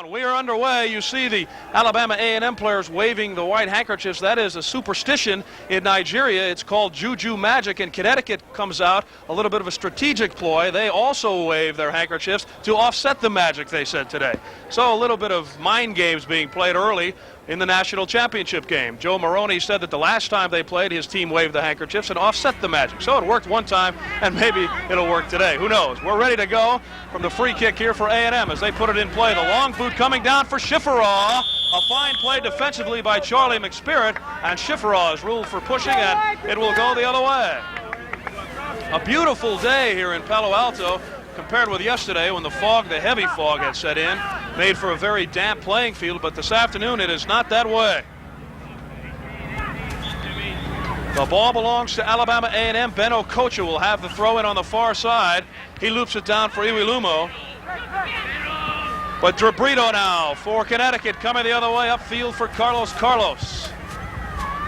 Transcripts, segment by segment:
We are underway. You see the Alabama A&M players waving the white handkerchiefs. That is a superstition in Nigeria. It's called juju magic, and Connecticut comes out, a little bit of a strategic ploy. They also wave their handkerchiefs to offset the magic, they said today. So a little bit of mind games being played early in the national championship game. Joe Morrone said that the last time they played, his team waved the handkerchiefs and offset the magic. So it worked one time, and maybe it'll work today. Who knows? We're ready to go from the free kick here for A&M as they put it in play. The long boot coming down for Shiferaw. A fine play defensively by Charlie McSpirit, and Shiferaw is ruled for pushing, and it will go the other way. A beautiful day here in Palo Alto compared with yesterday when the heavy fog had set in, made for a very damp playing field, but this afternoon it is not that way. The ball belongs to Alabama A&M. Ben Okocha will have the throw in on the far side. He loops it down for Iwilumo. But DeBrito now for Connecticut, coming the other way upfield for Carlos.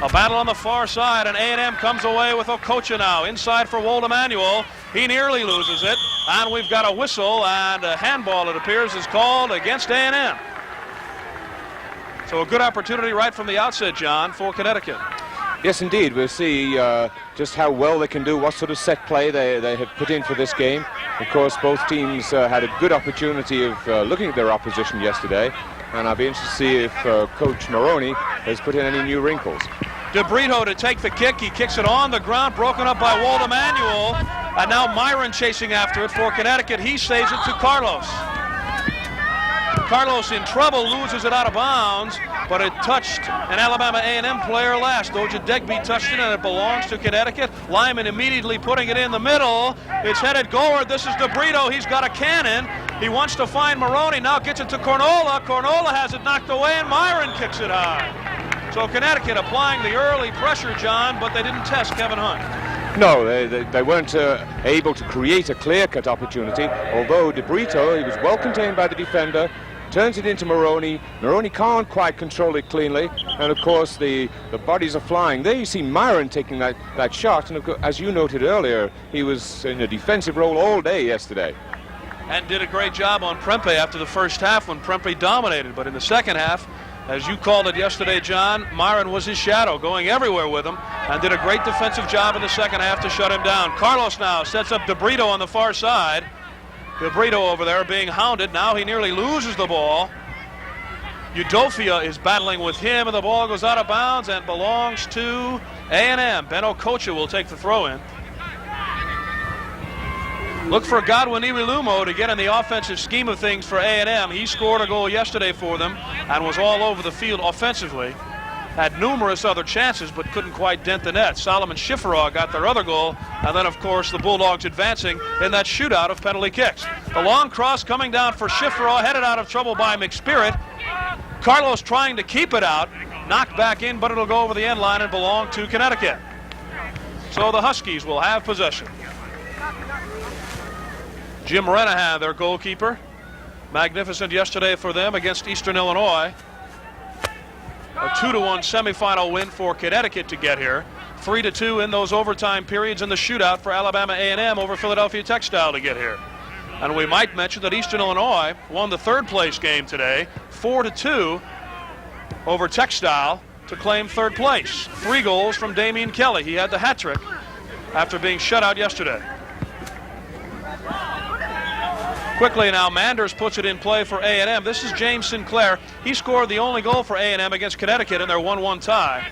A battle on the far side, and A&M comes away with Okocha now. Inside for Wold Emanuel. He nearly loses it, and we've got a whistle, and a handball, it appears, is called against A&M. So a good opportunity right from the outset, John, for Connecticut. Yes, indeed. We'll see just how well they can do, what sort of set play they have put in for this game. Of course, both teams had a good opportunity of looking at their opposition yesterday, and I'll be interested to see if Coach Morrone has put in any new wrinkles. DeBrito to take the kick. He kicks it on the ground, broken up by Wold Emanuel, and now Myron chasing after it for Connecticut. He saves it to Carlos. Carlos in trouble, loses it out of bounds, but it touched an Alabama A&M player last. Ojadegbe touched it, and it belongs to Connecticut. Lyman immediately putting it in the middle. It's headed goalward. This is DeBrito. He's got a cannon. He wants to find Morrone. Now gets it to Cornola. Cornola has it knocked away, and Myron kicks it high. So Connecticut applying the early pressure, John, but they didn't test Kevin Hunt. No, they weren't able to create a clear-cut opportunity, although DeBrito, he was well contained by the defender, turns it into Morrone. Morrone can't quite control it cleanly, and of course the bodies are flying. There you see Myron taking that shot, and of course, as you noted earlier, he was in a defensive role all day yesterday. And did a great job on Prempeh after the first half when Prempeh dominated, but in the second half, as you called it yesterday, John, Myron was his shadow, going everywhere with him, and did a great defensive job in the second half to shut him down. Carlos now sets up DeBrito on the far side. DeBrito over there being hounded. Now he nearly loses the ball. Udofia is battling with him, and the ball goes out of bounds and belongs to A&M. Ben Okocha will take the throw in. Look for Godwin Iwilumo to get in the offensive scheme of things for A&M. He scored a goal yesterday for them and was all over the field offensively. Had numerous other chances but couldn't quite dent the net. Solomon Shiferaw got their other goal, and then of course the Bulldogs advancing in that shootout of penalty kicks. The long cross coming down for Shiferaw, headed out of trouble by McSpirit. Carlos trying to keep it out, knocked back in, but it'll go over the end line and belong to Connecticut. So the Huskies will have possession. Jim Renahan, their goalkeeper. Magnificent yesterday for them against Eastern Illinois. A 2-1 semifinal win for Connecticut to get here. 3-2 in those overtime periods in the shootout for Alabama A&M over Philadelphia Textile to get here. And we might mention that Eastern Illinois won the third place game today, 4-2 over Textile to claim third place. 3 goals from Damian Kelly. He had the hat trick after being shut out yesterday. Quickly now, Manders puts it in play for A&M. This is James Sinclair. He scored the only goal for A&M against Connecticut in their 1-1 tie.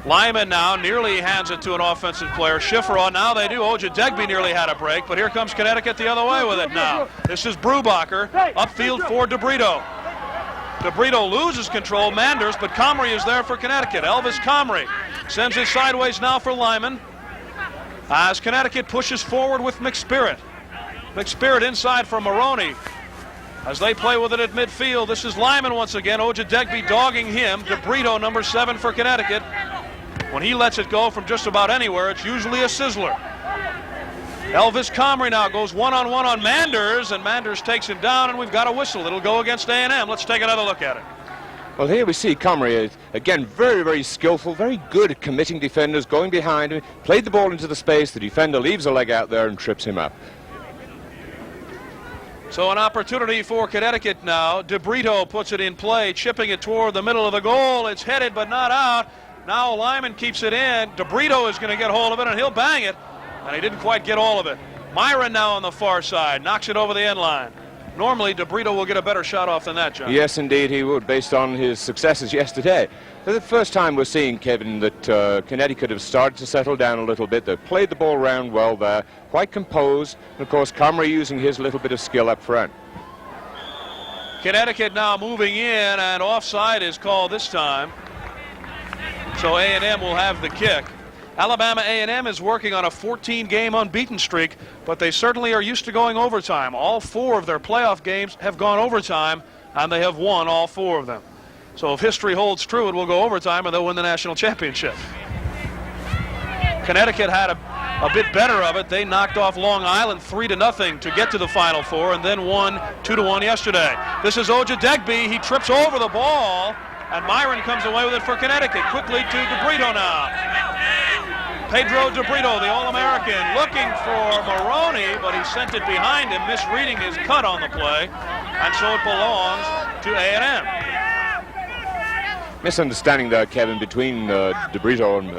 Lyman now nearly hands it to an offensive player. Shiferaw, now they do. Ojadegbe nearly had a break, but here comes Connecticut the other way with it now. This is Brubacher, upfield for DeBrito. DeBrito loses control, Manders, but Comrie is there for Connecticut. Elvis Comrie sends it sideways now for Lyman as Connecticut pushes forward with McSpirit. McSpirit inside for Morrone as they play with it at midfield. This is Lyman once again. Ojadegbe dogging him. DeBrito, number 7 for Connecticut. When he lets it go from just about anywhere, it's usually a sizzler. Elvis Comrie now goes one-on-one on Manders, and Manders takes him down, and we've got a whistle. It'll go against A&M. Let's take another look at it. Well, here we see Comrie, again, very, very skillful, very good at committing defenders, going behind him, played the ball into the space, the defender leaves a leg out there and trips him up. So an opportunity for Connecticut now. DeBrito puts it in play, chipping it toward the middle of the goal. It's headed but not out. Now Lyman keeps it in. DeBrito is going to get hold of it, and he'll bang it. And he didn't quite get all of it. Myron now on the far side, knocks it over the end line. Normally, DeBrito will get a better shot off than that, John. Yes, indeed he would, based on his successes yesterday. For the first time we're seeing, Kevin, that Connecticut have started to settle down a little bit. They've played the ball around well there, quite composed. And, of course, Comrie using his little bit of skill up front. Connecticut now moving in, and offside is called this time. So A&M will have the kick. Alabama A&M is working on a 14-game unbeaten streak, but they certainly are used to going overtime. All 4 of their playoff games have gone overtime, and they have won all 4 of them. So if history holds true, it will go overtime, and they'll win the national championship. Connecticut had a bit better of it. They knocked off Long Island 3-0 to get to the Final Four, and then won 2-1 yesterday. This is Ojadegbe. He trips over the ball, and Myron comes away with it for Connecticut. Quickly to DeBrito now. Pedro DeBrito, the All-American, looking for Morrone, but he sent it behind him, misreading his cut on the play, and so it belongs to A&M. Misunderstanding there, Kevin, between DeBrito and,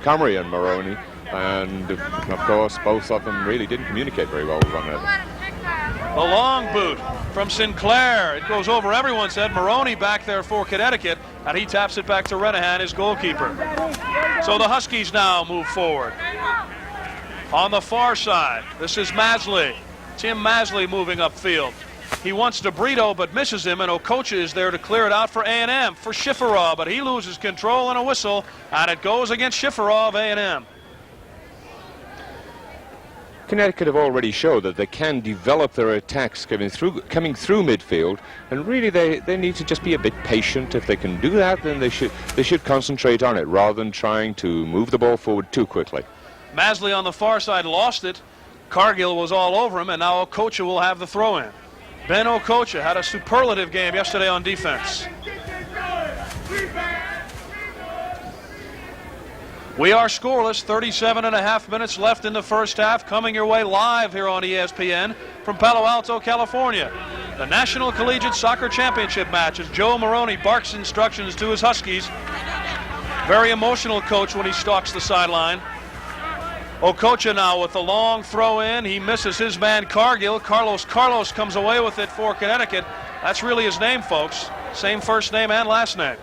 Comrie and Morrone, and of course both of them really didn't communicate very well with one another. The long boot from Sinclair. It goes over everyone's head. Morrone back there for Connecticut, and he taps it back to Renahan, his goalkeeper. So the Huskies now move forward. On the far side, this is Masley. Tim Masley moving upfield. He wants DeBrito, but misses him, and Okocha is there to clear it out for A&M, for Shiferaw, but he loses control and a whistle, and it goes against Shiferaw of A&M. Connecticut have already showed that they can develop their attacks coming through midfield, and really they need to just be a bit patient. If they can do that, then they should concentrate on it rather than trying to move the ball forward too quickly. Masley on the far side lost it. Cargill was all over him, and now Okocha will have the throw-in. Ben Okocha had a superlative game yesterday on defense. We are scoreless, 37.5 minutes left in the first half, coming your way live here on ESPN from Palo Alto, California. The National Collegiate Soccer Championship match as Joe Morrone barks instructions to his Huskies. Very emotional coach when he stalks the sideline. Okocha now with the long throw in. He misses his man Cargill. Carlos comes away with it for Connecticut. That's really his name, folks. Same first name and last name.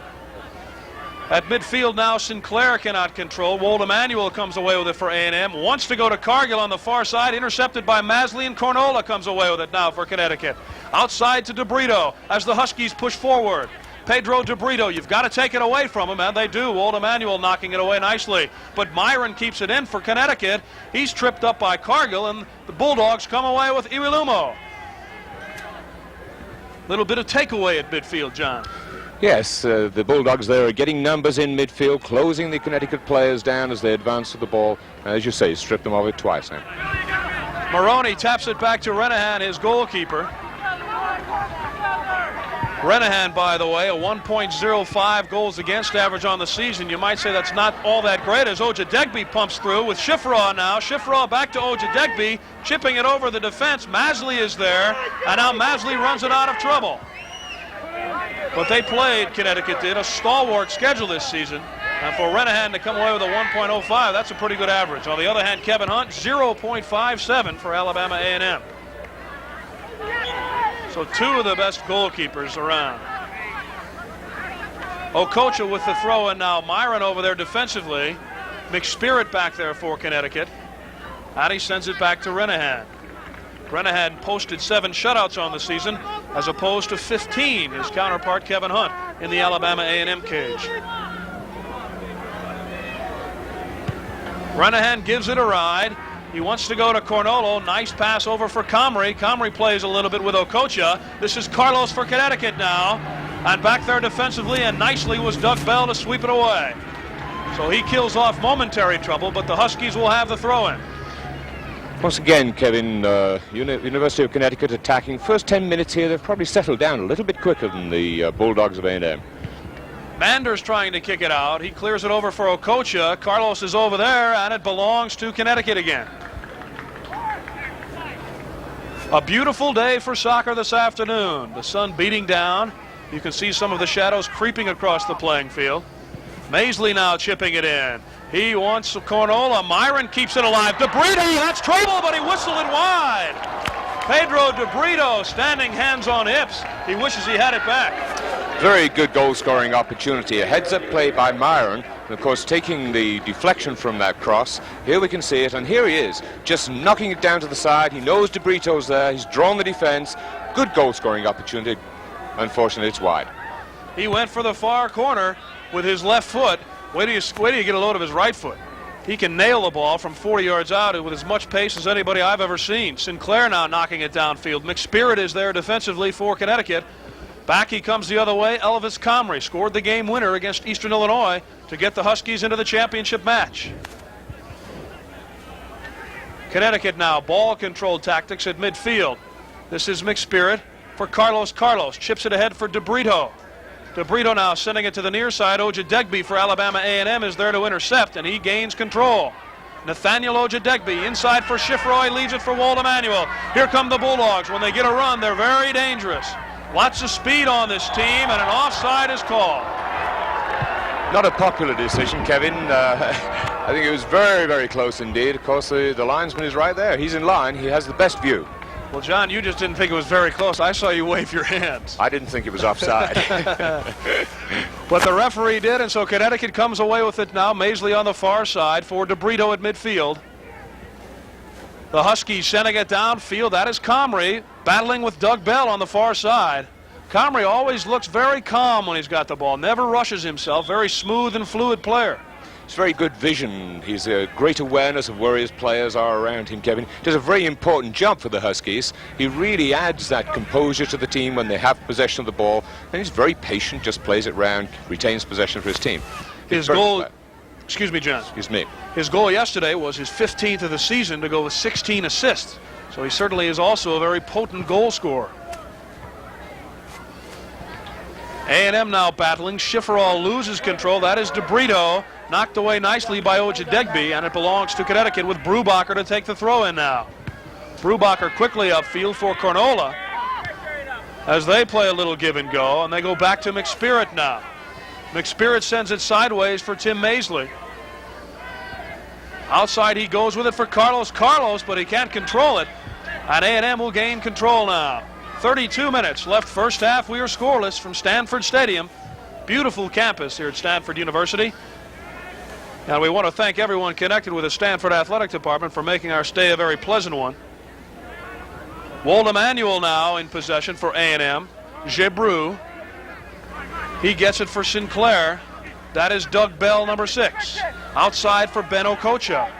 At midfield now, Sinclair cannot control. Wold Emanuel comes away with it for A&M. Wants to go to Cargill on the far side. Intercepted by Masley, and Cornola comes away with it now for Connecticut. Outside to DeBrito as the Huskies push forward. Pedro DeBrito, you've got to take it away from him, and they do. Wold Emanuel knocking it away nicely. But Myron keeps it in for Connecticut. He's tripped up by Cargill, and the Bulldogs come away with Iwilumo. Little bit of takeaway at midfield, John. Yes, the Bulldogs there are getting numbers in midfield, closing the Connecticut players down as they advance to the ball. As you say, stripped them of it twice now. Morrone taps it back to Renahan, his goalkeeper. Renahan, by the way, a 1.05 goals against average on the season. You might say that's not all that great as Ojadegbe pumps through with Shiferaw now. Shiferaw back to Ojadegbe, chipping it over the defense. Masley is there, and now Masley runs it out of trouble. But they played, Connecticut did, a stalwart schedule this season. And for Renahan to come away with a 1.05, that's a pretty good average. On the other hand, Kevin Hunt, 0.57 for Alabama A&M. So 2 of the best goalkeepers around. Okocha with the throw-in now. Myron over there defensively. McSpirit back there for Connecticut. And he sends it back to Renahan. Renahan posted 7 shutouts on the season as opposed to 15, his counterpart Kevin Hunt in the Alabama A&M cage. Renahan gives it a ride. He wants to go to Cornolo. Nice pass over for Comrie. Comrie plays a little bit with Okocha. This is Carlos for Connecticut now. And back there defensively, and nicely was Doug Bell to sweep it away. So he kills off momentary trouble, but the Huskies will have the throw-in. Once again, Kevin, University of Connecticut attacking. First 10 minutes here, they've probably settled down a little bit quicker than the Bulldogs of A&M. Manders trying to kick it out. He clears it over for Okocha. Carlos is over there, and it belongs to Connecticut again. A beautiful day for soccer this afternoon. The sun beating down. You can see some of the shadows creeping across the playing field. Maisley now chipping it in. He wants Cornola. Myron keeps it alive. DeBrito, that's trouble, but he whistled it wide. Pedro DeBrito standing hands on hips. He wishes he had it back. Very good goal-scoring opportunity. A heads-up play by Myron. And of course, taking the deflection from that cross. Here we can see it, and here he is, just knocking it down to the side. He knows DeBrito's there. He's drawn the defense. Good goal-scoring opportunity. Unfortunately, it's wide. He went for the far corner with his left foot. Wait till you get a load of his right foot. He can nail the ball from 40 yards out with as much pace as anybody I've ever seen. Sinclair now knocking it downfield. McSpirit is there defensively for Connecticut. Back he comes the other way. Elvis Comrie scored the game winner against Eastern Illinois to get the Huskies into the championship match. Connecticut now, ball control tactics at midfield. This is McSpirit for Carlos. Carlos chips it ahead for DeBrito. DeBrito now sending it to the near side. Ojadegbe for Alabama A&M is there to intercept, and he gains control. Nathaniel Ojadegbe inside for Shiferaw. He leaves it for Wald Emanuel. Here come the Bulldogs. When they get a run, they're very dangerous. Lots of speed on this team, and an offside is called. Not a popular decision, Kevin. I think it was very, very close indeed. Of course, the linesman is right there. He's in line. He has the best view. Well, John, you just didn't think it was very close. I saw you wave your hands. I didn't think it was offside. But the referee did, and so Connecticut comes away with it now. Maisley on the far side for DeBrito at midfield. The Huskies sending it downfield. That is Comrie battling with Doug Bell on the far side. Comrie always looks very calm when he's got the ball. Never rushes himself. Very smooth and fluid player. It's very good vision. He's a great awareness of where his players are around him, Kevin. Does a very important job for the Huskies. He really adds that composure to the team when they have possession of the ball. And he's very patient, just plays it round, retains possession for his team. His goal... Excuse me, John. Excuse me. His goal yesterday was his 15th of the season to go with 16 assists. So he certainly is also a very potent goal scorer. A&M now battling. Shiferaw loses control. That is DeBrito. Knocked away nicely by Ojadegbe, and it belongs to Connecticut with Brubacher to take the throw in now. Brubacher quickly upfield for Cornola as they play a little give and go, and they go back to McSpirit now. McSpirit sends it sideways for Tim Maisley. Outside he goes with it for Carlos, but he can't control it. And A&M will gain control now. 32 minutes left first half. We are scoreless from Stanford Stadium. Beautiful campus here at Stanford University. And we want to thank everyone connected with the Stanford Athletic Department for making our stay a very pleasant one. Wald Emanuel now in possession for A&M. Gebru. He gets it for Sinclair. That is Doug Bell, number 6. Outside for Ben Okocha.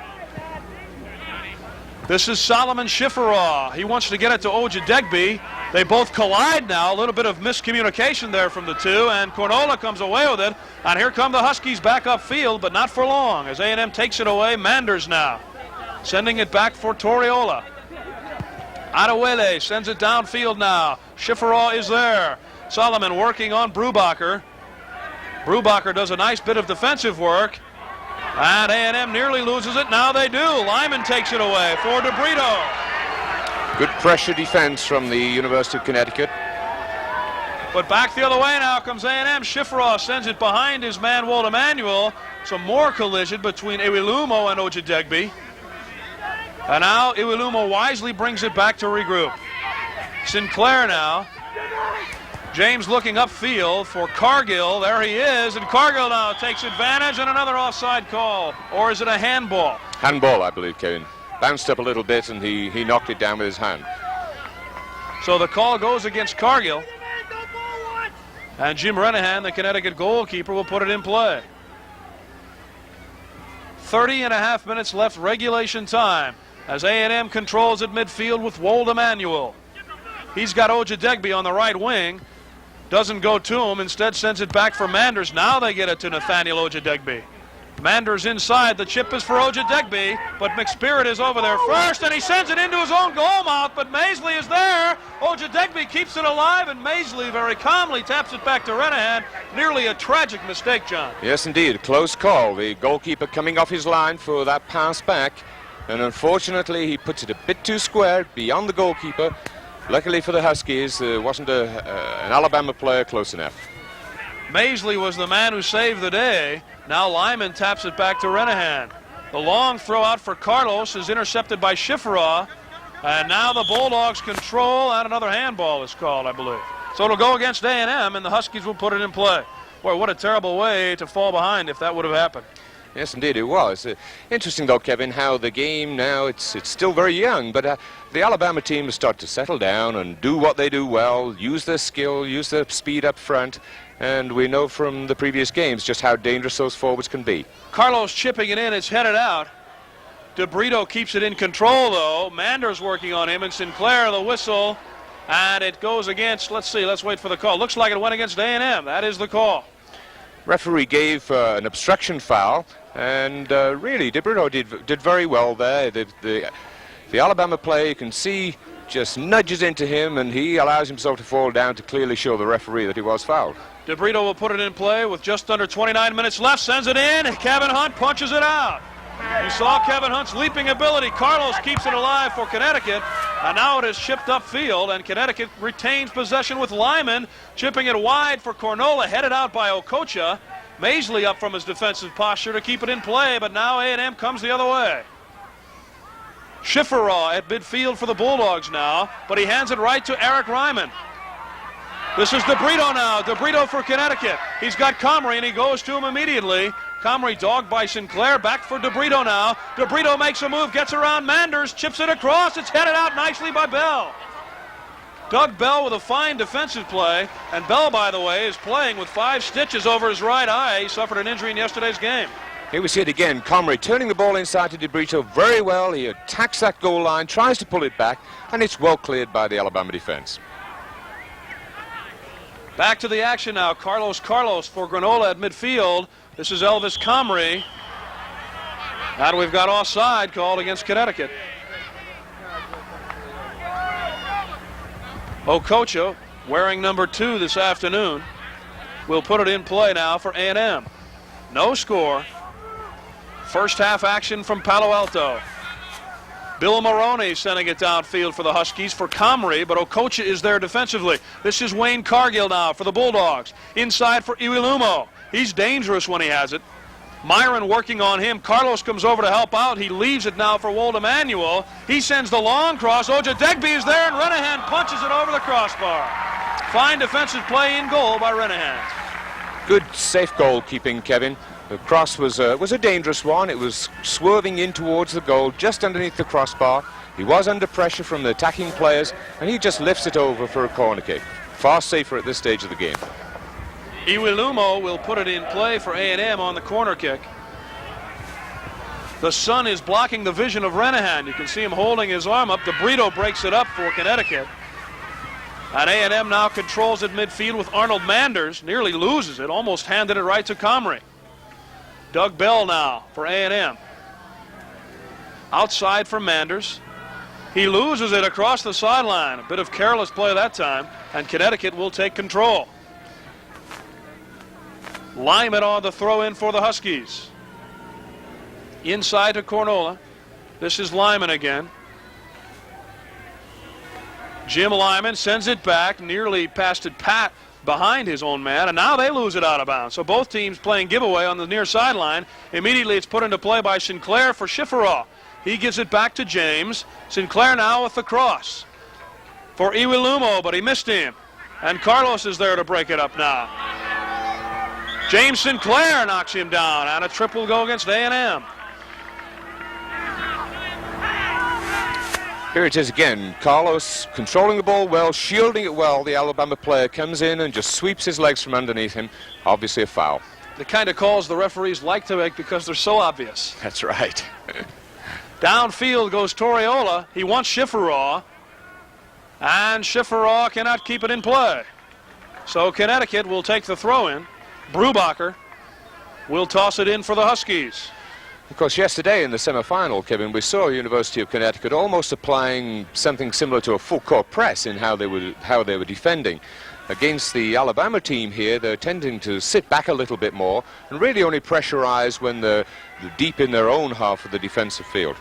This is Solomon Shiferaw. He wants to get it to Ojadegbe. They both collide now. A little bit of miscommunication there from the two, and Cornola comes away with it. And here come the Huskies back upfield, but not for long, as A&M takes it away. Manders now sending it back for Toriola. Adewale sends it downfield now. Shiferaw is there. Solomon working on Brubacher. Brubacher does a nice bit of defensive work. And A&M nearly loses it. Now they do. Lyman takes it away for DeBrito. Good pressure defense from the University of Connecticut. But back the other way now comes A&M. Shiferaw sends it behind his man, Wald Emanuel. Some more collision between Iwilumo and Ojadegbe. And now Iwilumo wisely brings it back to regroup. Sinclair now. James looking upfield for Cargill. There he is, and Cargill now takes advantage, and another offside call. Or is it a handball? Handball, I believe, Kevin. Bounced up a little bit, and he knocked it down with his hand. So the call goes against Cargill. And Jim Renahan, the Connecticut goalkeeper, will put it in play. 30.5 minutes left regulation time as A&M controls at midfield with Wald Emanuel. He's got Ojadegbe on the right wing. Doesn't go to him, instead sends it back for Manders. Now they get it to Nathaniel Ojadegbe. Manders inside, the chip is for Ojadegbe, but McSpirit is over there first, and he sends it into his own goal mouth, but Maisley is there. Ojadegbe keeps it alive, and Maisley very calmly taps it back to Renahan. Nearly a tragic mistake, John. Yes, indeed, close call. The goalkeeper coming off his line for that pass back. and unfortunately he puts it a bit too square beyond the goalkeeper. Luckily for the Huskies, there wasn't an Alabama player close enough. Maisley was the man who saved the day. Now Lyman taps it back to Renahan. The long throw out for Carlos is intercepted by Shiferaw. And now the Bulldogs control, and another handball is called, I believe. So it'll go against A&M, and the Huskies will put it in play. Boy, what a terrible way to fall behind if that would have happened. Yes, indeed, it was. Interesting, though, Kevin, how the game now, it's still very young, but the Alabama team has started to settle down and do what they do well, use their skill, use their speed up front, and we know from the previous games just how dangerous those forwards can be. Carlos chipping it in, it's headed out. DeBrito keeps it in control, though. Manders working on him, and Sinclair, the whistle, and it goes against, let's see, let's wait for the call. Looks like it went against A&M. That is the call. Referee gave an obstruction foul, and really, DeBrito did very well there. The Alabama player, you can see, just nudges into him, and he allows himself to fall down to clearly show the referee that he was fouled. DeBrito will put it in play with just under 29 minutes left, sends it in, Kevin Hunt punches it out. You saw Kevin Hunt's leaping ability. Carlos keeps it alive for Connecticut, and now it is chipped upfield, and Connecticut retains possession with Lyman, chipping it wide for Cornola, headed out by Okocha. Maisley up from his defensive posture to keep it in play, but now A&M comes the other way. Shiferaw at midfield for the Bulldogs now, but he hands it right to Eric Ryman. This is DeBrito now. DeBrito for Connecticut. He's got Comrie, and he goes to him immediately. Comrie dogged by Sinclair, back for DeBrito now. DeBrito makes a move, gets around Manders, chips it across. It's headed out nicely by Bell. Doug Bell with a fine defensive play, and Bell, by the way, is playing with 5 stitches over his right eye. He suffered an injury in yesterday's game. Here we see it again. Comrie turning the ball inside to DeBrito very well. He attacks that goal line, tries to pull it back, and it's well cleared by the Alabama defense. Back to the action now. Carlos for Granola at midfield. This is Elvis Comrie. And we've got offside called against Connecticut. Okocha, wearing number 2 this afternoon, will put it in play now for A&M. No score. First half action from Palo Alto. Billy Morrone sending it downfield for the Huskies for Comrie, but Okocha is there defensively. This is Wayne Cargill now for the Bulldogs. Inside for Iwilumo. He's dangerous when he has it. Myron working on him. Carlos comes over to help out. He leaves it now for Wold Emanuel. He sends the long cross. Ojadegbe is there, and Renahan punches it over the crossbar. Fine defensive play in goal by Renahan. Good, safe goalkeeping, Kevin. The cross was a dangerous one. It was swerving in towards the goal, just underneath the crossbar. He was under pressure from the attacking players, and he just lifts it over for a corner kick. Far safer at this stage of the game. Iwilumo will put it in play for A&M on the corner kick. The sun is blocking the vision of Renahan. You can see him holding his arm up. DeBrito breaks it up for Connecticut. And A&M now controls at midfield with Arnold Manders. Nearly loses it, almost handed it right to Comrie. Doug Bell now for A&M. Outside for Manders. He loses it across the sideline. A bit of careless play that time, and Connecticut will take control. Lyman on the throw-in for the Huskies. Inside to Cornola. This is Lyman again. Jim Lyman sends it back, nearly passed it pat behind his own man, and now they lose it out of bounds. So both teams playing giveaway on the near sideline. Immediately it's put into play by Sinclair for Shiferaw. He gives it back to James. Sinclair now with the cross for Iwilumo, but he missed him. And Carlos is there to break it up now. James Sinclair knocks him down, and a trip will go against A&M. Here it is again. Carlos controlling the ball well, shielding it well. The Alabama player comes in and just sweeps his legs from underneath him. Obviously a foul. The kind of calls the referees like to make because they're so obvious. That's right. Downfield goes Torreola. He wants Shiferaw, and Shiferaw cannot keep it in play. So Connecticut will take the throw-in. Brubacher will toss it in for the Huskies. Of course, yesterday in the semi-final, Kevin, we saw University of Connecticut almost applying something similar to a full-court press in how they were defending. Against the Alabama team here, they're tending to sit back a little bit more and really only pressurize when they're deep in their own half of the defensive field.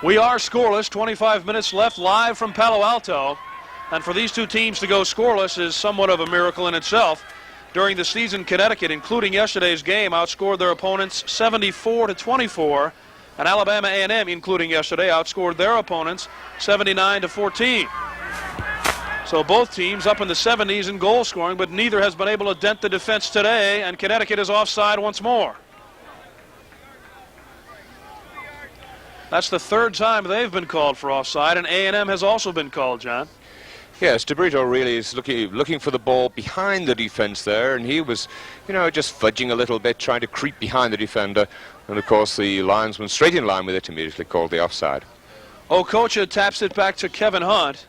We are scoreless, 25 minutes left, live from Palo Alto. And for these two teams to go scoreless is somewhat of a miracle in itself. During the season, Connecticut, including yesterday's game, outscored their opponents 74-24. And Alabama A&M, including yesterday, outscored their opponents 79-14. So both teams up in the 70s in goal scoring, but neither has been able to dent the defense today, and Connecticut is offside once more. That's the third time they've been called for offside, and A&M has also been called, John. Yes, DeBrito really is looking for the ball behind the defense there, and he was, just fudging a little bit, trying to creep behind the defender. And, of course, the linesman, straight in line with it, immediately called the offside. Okocha taps it back to Kevin Hunt.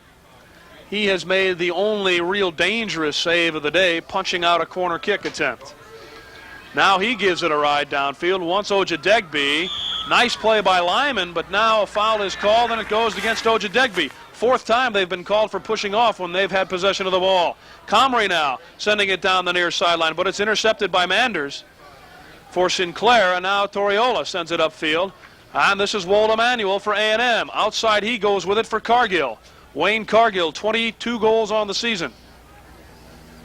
He has made the only real dangerous save of the day, punching out a corner kick attempt. Now he gives it a ride downfield, wants Ojadegbe. Nice play by Lyman, but now a foul is called, and it goes against Ojadegbe. Fourth time they've been called for pushing off when they've had possession of the ball. Comrie now sending it down the near sideline, but it's intercepted by Manders for Sinclair, and now Toriola sends it upfield. And this is Wold Emanuel for A&M. Outside he goes with it for Cargill. Wayne Cargill, 22 goals on the season.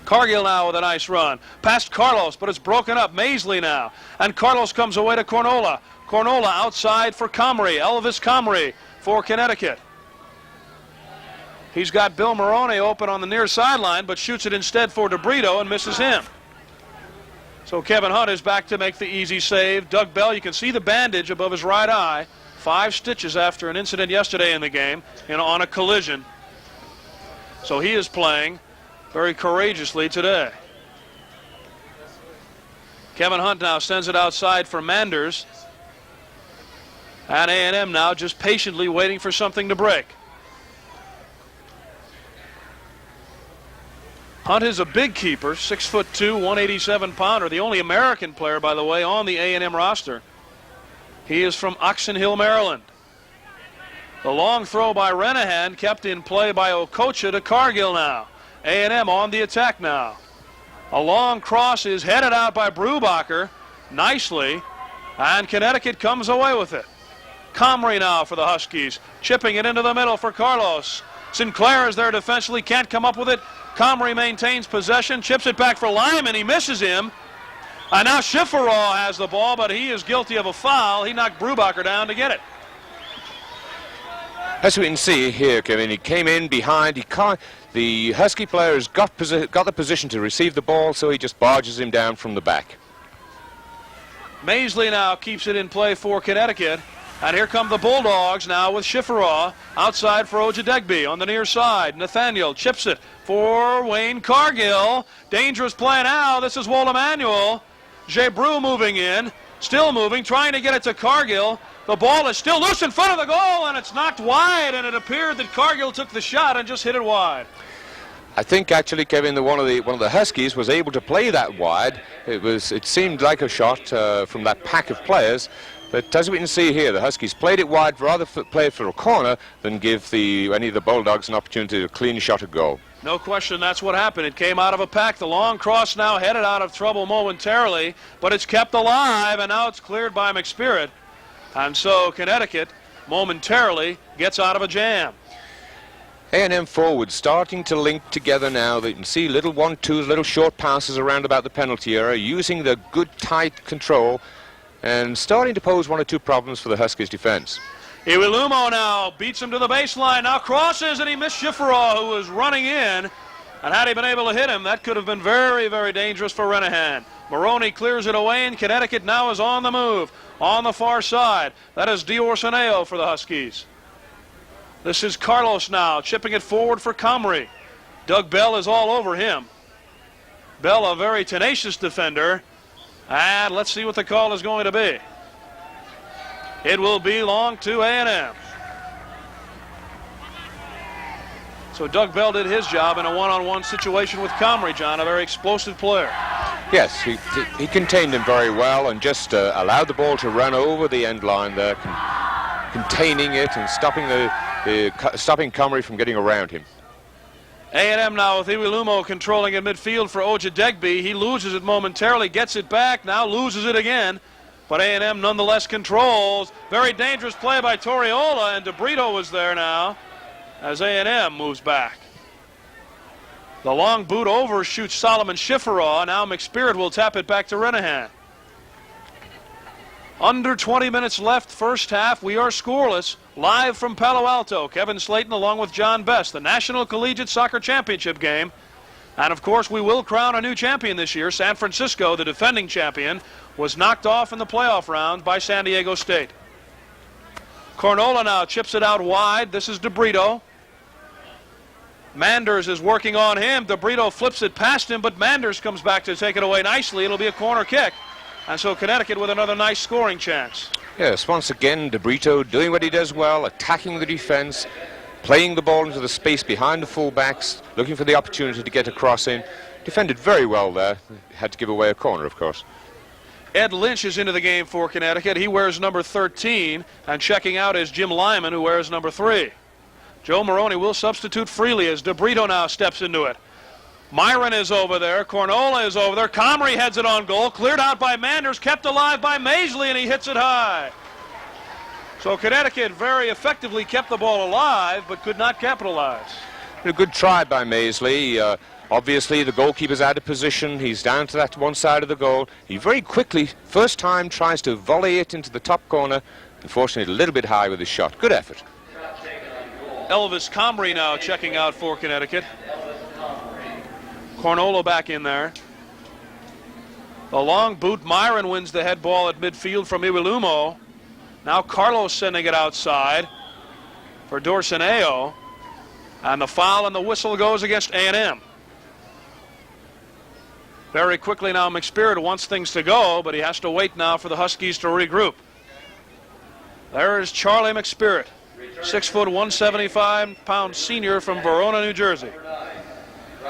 Cargill now with a nice run. Past Carlos, but it's broken up. Maisley now. And Carlos comes away to Cornola. Cornola outside for Comrie. Elvis Comrie for Connecticut. He's got Bill Morrone open on the near sideline, but shoots it instead for DeBrito and misses him. So Kevin Hunt is back to make the easy save. Doug Bell, you can see the bandage above his right eye. 5 stitches after an incident yesterday in the game, on a collision. So he is playing very courageously today. Kevin Hunt now sends it outside for Manders. And A&M now just patiently waiting for something to break. Hunt is a big keeper, 6'2", 187-pounder, the only American player, by the way, on the A&M roster. He is from Oxon Hill, Maryland. The long throw by Renahan kept in play by Okocha to Cargill now. A&M on the attack now. A long cross is headed out by Brubacher nicely, and Connecticut comes away with it. Comrie now for the Huskies, chipping it into the middle for Carlos. Sinclair is there defensively, can't come up with it. Comrie maintains possession, chips it back for Lyman, he misses him. And now Shiferaw has the ball, but he is guilty of a foul. He knocked Brubacher down to get it. As we can see here, Kevin, he came in behind. The Husky players got the position to receive the ball, so he just barges him down from the back. Maisley now keeps it in play for Connecticut. And here come the Bulldogs now with Shiferaw outside for Ojadegbe on the near side. Nathaniel chips it for Wayne Cargill. Dangerous play now. This is Wold Emanuel. Gebrew moving in, still moving, trying to get it to Cargill. The ball is still loose in front of the goal, and it's knocked wide, and it appeared that Cargill took the shot and just hit it wide. I think actually, Kevin, one of the Huskies was able to play that wide. It seemed like a shot from that pack of players. But as we can see here, the Huskies played it wide, rather play it for a corner than give any of the Bulldogs an opportunity to clean shot a goal. No question, that's what happened. It came out of a pack. The long cross now headed out of trouble momentarily, but it's kept alive, and now it's cleared by McSpirit. And so Connecticut momentarily gets out of a jam. A&M forwards starting to link together now. You can see little 1-2s, little short passes around about the penalty area, using the good tight control and starting to pose 1 or 2 problems for the Huskies defense. Iwilumo now beats him to the baseline, now crosses, and he missed Shiferaw, who was running in. And had he been able to hit him, that could have been very, very dangerous for Renahan. Morrone clears it away, and Connecticut now is on the move. On the far side, that is Diorsaneo for the Huskies. This is Carlos now, chipping it forward for Comrie. Doug Bell is all over him. Bell, a very tenacious defender. And let's see what the call is going to be. It will belong to A&M. So Doug Bell did his job in a one-on-one situation with Comrie, John, a very explosive player. Yes, he contained him very well and just allowed the ball to run over the end line there, containing it and stopping Comrie from getting around him. A&M now with Iwilumo controlling in midfield for Ojadegbe. He loses it momentarily, gets it back, now loses it again. But A&M nonetheless controls. Very dangerous play by Torreola, and DeBrito was there now as A&M moves back. The long boot over shoots Solomon Shiferaw. Now McSpirit will tap it back to Renahan. Under 20 minutes left, first half. We are scoreless. Live from Palo Alto, Kevin Slayton along with John Best, the National Collegiate Soccer Championship game. And of course, we will crown a new champion this year. San Francisco, the defending champion, was knocked off in the playoff round by San Diego State. Cornola now chips it out wide. This is DeBrito. Manders is working on him. DeBrito flips it past him, but Manders comes back to take it away nicely. It'll be a corner kick. And so Connecticut with another nice scoring chance. Yes, once again, DeBrito doing what he does well, attacking the defense, playing the ball into the space behind the fullbacks, looking for the opportunity to get a cross in. Defended very well there. Had to give away a corner, of course. Ed Lynch is into the game for Connecticut. He wears number 13, and checking out is Jim Lyman, who wears number 3. Joe Morrone will substitute freely as DeBrito now steps into it. Myron is over there. Cornola is over there. Comrie heads it on goal. Cleared out by Manders. Kept alive by Maisley, and he hits it high. So Connecticut very effectively kept the ball alive, but could not capitalize. A good try by Maisley. Obviously, the goalkeeper's out of position. He's down to that one side of the goal. He very quickly, first time, tries to volley it into the top corner. Unfortunately, a little bit high with his shot. Good effort. Elvis Comrie now checking out for Connecticut. Cornola back in there. The long boot. Myron wins the head ball at midfield from Iwilumo. Now Carlos sending it outside for Dorsineo. And the foul and the whistle goes against A&M. Very quickly now McSpirit wants things to go, but he has to wait now for the Huskies to regroup. There is Charlie McSpirit, 6 foot 175-pound senior from Verona, New Jersey.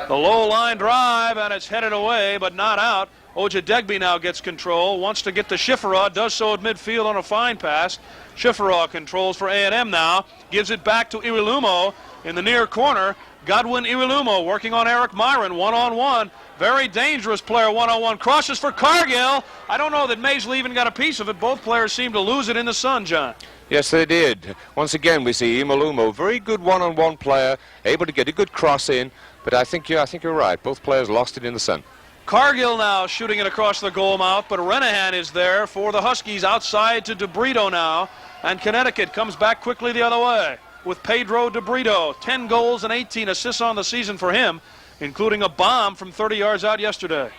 The low line drive, and it's headed away, but not out. Ojadegbe now gets control, wants to get to Shiferaw, does so at midfield on a fine pass. Shiferaw controls for A&M now, gives it back to Iwilumo in the near corner. Godwin Iwilumo working on Eric Myron, one-on-one. Very dangerous player, one-on-one. Crosses for Cargill. I don't know that Maisley even got a piece of it. Both players seem to lose it in the sun, John. Yes, they did. Once again, we see Iwilumo, very good one-on-one player, able to get a good cross in. But I think you're right. Both players lost it in the sun. Cargill now shooting it across the goal mouth, but Renahan is there for the Huskies outside to DeBrito now. And Connecticut comes back quickly the other way with Pedro DeBrito. 10 goals and 18 assists on the season for him, including a bomb from 30 yards out yesterday.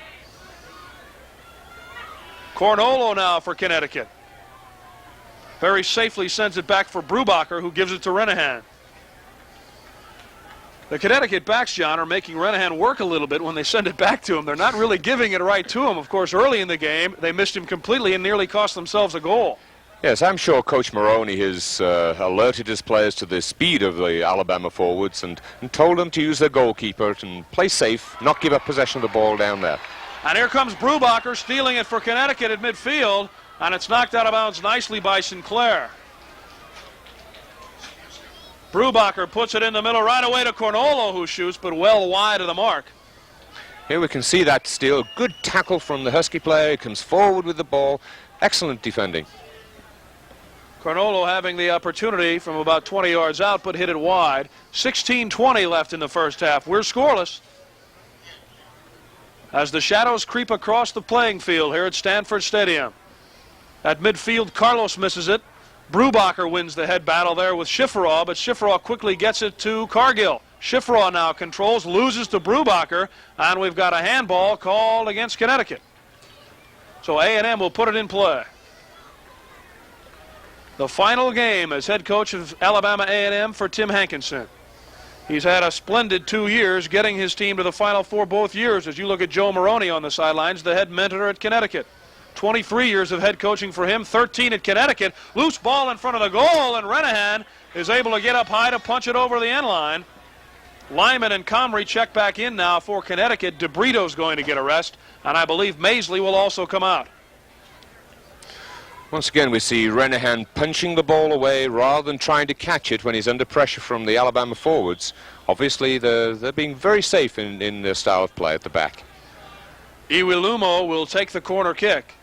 Cornolo now for Connecticut. Very safely sends it back for Brubacher, who gives it to Renahan. The Connecticut backs, John, are making Renahan work a little bit when they send it back to him. They're not really giving it right to him. Of course, early in the game, they missed him completely and nearly cost themselves a goal. Yes, I'm sure Coach Morrone has alerted his players to the speed of the Alabama forwards and told them to use their goalkeeper and play safe, not give up possession of the ball down there. And here comes Brubacher stealing it for Connecticut at midfield, and it's knocked out of bounds nicely by Sinclair. Brubacher puts it in the middle right away to Cornolo, who shoots, but well wide of the mark. Here we can see that steal. Good tackle from the Husky player. He comes forward with the ball. Excellent defending. Cornolo having the opportunity from about 20 yards out, but hit it wide. 16:20 left in the first half. We're scoreless as the shadows creep across the playing field here at Stanford Stadium. At midfield, Carlos misses it. Brubacher wins the head battle there with Shiferaw, but Shiferaw quickly gets it to Cargill. Shiferaw now controls, loses to Brubacher, and we've got a handball called against Connecticut. So A&M will put it in play. The final game as head coach of Alabama A&M for Tim Hankinson. He's had a splendid 2 years, getting his team to the Final Four both years. As you look at Joe Morrone on the sidelines, the head mentor at Connecticut. 23 years of head coaching for him, 13 at Connecticut. Loose ball in front of the goal, and Renahan is able to get up high to punch it over the end line. Lyman and Comrie check back in now for Connecticut. DeBrito's going to get a rest, and I believe Maisley will also come out. Once again, we see Renahan punching the ball away rather than trying to catch it when he's under pressure from the Alabama forwards. Obviously, they're being very safe in their style of play at the back. Iwilumo will take the corner kick.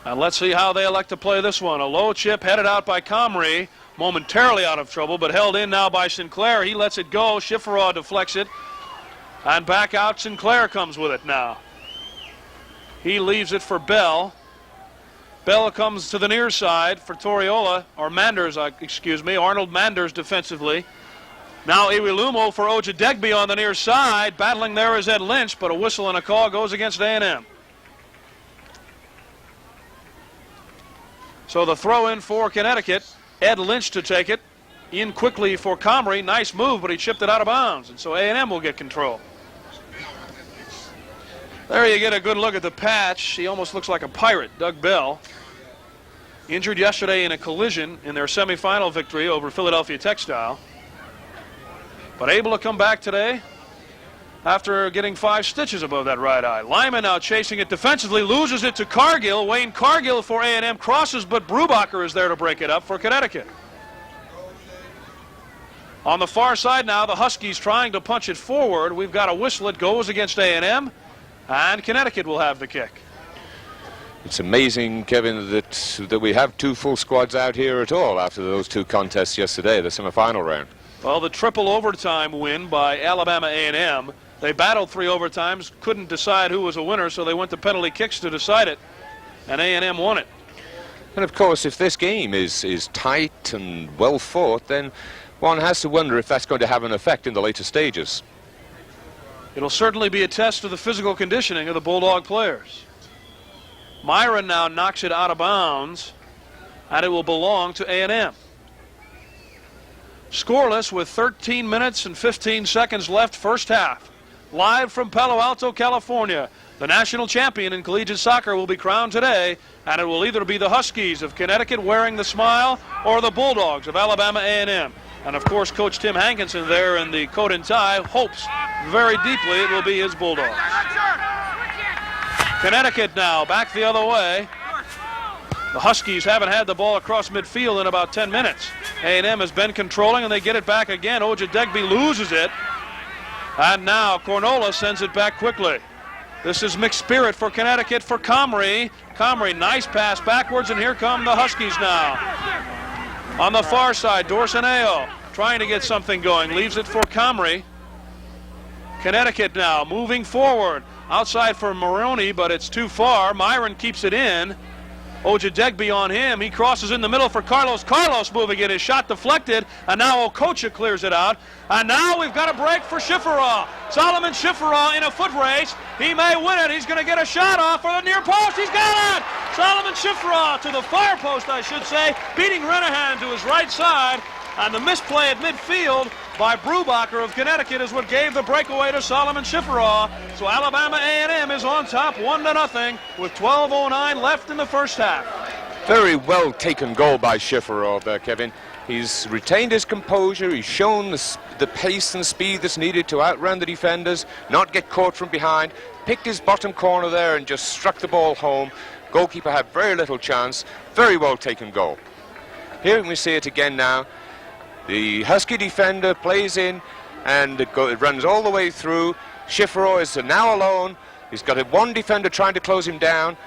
And let's see how they elect to play this one. A low chip headed out by Comrie, momentarily out of trouble, but held in now by Sinclair. He lets it go. Shiferaw deflects it. And back out, Sinclair comes with it now. He leaves it for Bell. Bell comes to the near side for Toriola, or Manders, excuse me, Arnold Manders defensively. Now Iwilumo for Ojadegbe on the near side. Battling there is Ed Lynch, but a whistle and a call goes against A&M. So the throw in for Connecticut, Ed Lynch to take it. In quickly for Comrie. Nice move, but he chipped it out of bounds. And so A&M will get control. There you get a good look at the patch. He almost looks like a pirate, Doug Bell. Injured yesterday in a collision in their semifinal victory over Philadelphia Textile. But able to come back today after getting 5 stitches above that right eye. Lyman now chasing it defensively, loses it to Cargill. Wayne Cargill for A&M crosses, but Brubacher is there to break it up for Connecticut. On the far side now, the Huskies trying to punch it forward. We've got a whistle. It goes against A&M, and Connecticut will have the kick. It's amazing, Kevin, that we have 2 full squads out here at all after those 2 contests yesterday, the semifinal round. Well, the triple overtime win by Alabama A&M. They battled 3 overtimes, couldn't decide who was a winner, so they went to penalty kicks to decide it, and A&M won it. And of course, if this game is tight and well fought, then one has to wonder if that's going to have an effect in the later stages. It'll certainly be a test of the physical conditioning of the Bulldog players. Myron now knocks it out of bounds, and it will belong to A&M. Scoreless with 13 minutes and 15 seconds left, first half. Live from Palo Alto, California. The national champion in collegiate soccer will be crowned today, and it will either be the Huskies of Connecticut wearing the smile or the Bulldogs of Alabama A&M. And of course, Coach Tim Hankinson there in the coat and tie hopes very deeply it will be his Bulldogs. Connecticut now back the other way. The Huskies haven't had the ball across midfield in about 10 minutes. A&M has been controlling, and they get it back again. Ojadegbe loses it. And now Cornola sends it back quickly. This is mixed spirit for Connecticut for Comrie. Comrie, nice pass backwards, and here come the Huskies now. On the far side, Dorseneo trying to get something going. Leaves it for Comrie. Connecticut now moving forward. Outside for Morrone, but it's too far. Myron keeps it in. Ojadegbe on him. He crosses in the middle for Carlos. Carlos moving it. His shot deflected. And now Okocha clears it out. And now we've got a break for Shiferaw. Solomon Shiferaw in a foot race. He may win it. He's going to get a shot off for the near post. He's got it! Solomon Shiferaw to the far post, I should say, beating Renahan to his right side. And the misplay at midfield by Brubacher of Connecticut is what gave the breakaway to Solomon Shiferaw. So Alabama A&M is on top 1-0 with 12:09 left in the first half. Very well taken goal by Shiferaw there, Kevin. He's retained his composure. He's shown the pace and speed that's needed to outrun the defenders, not get caught from behind. Picked his bottom corner there and just struck the ball home. Goalkeeper had very little chance. Very well taken goal. Here we see it again now. The Husky defender plays in, and it runs all the way through. Shiferaw is now alone. He's got one defender trying to close him down.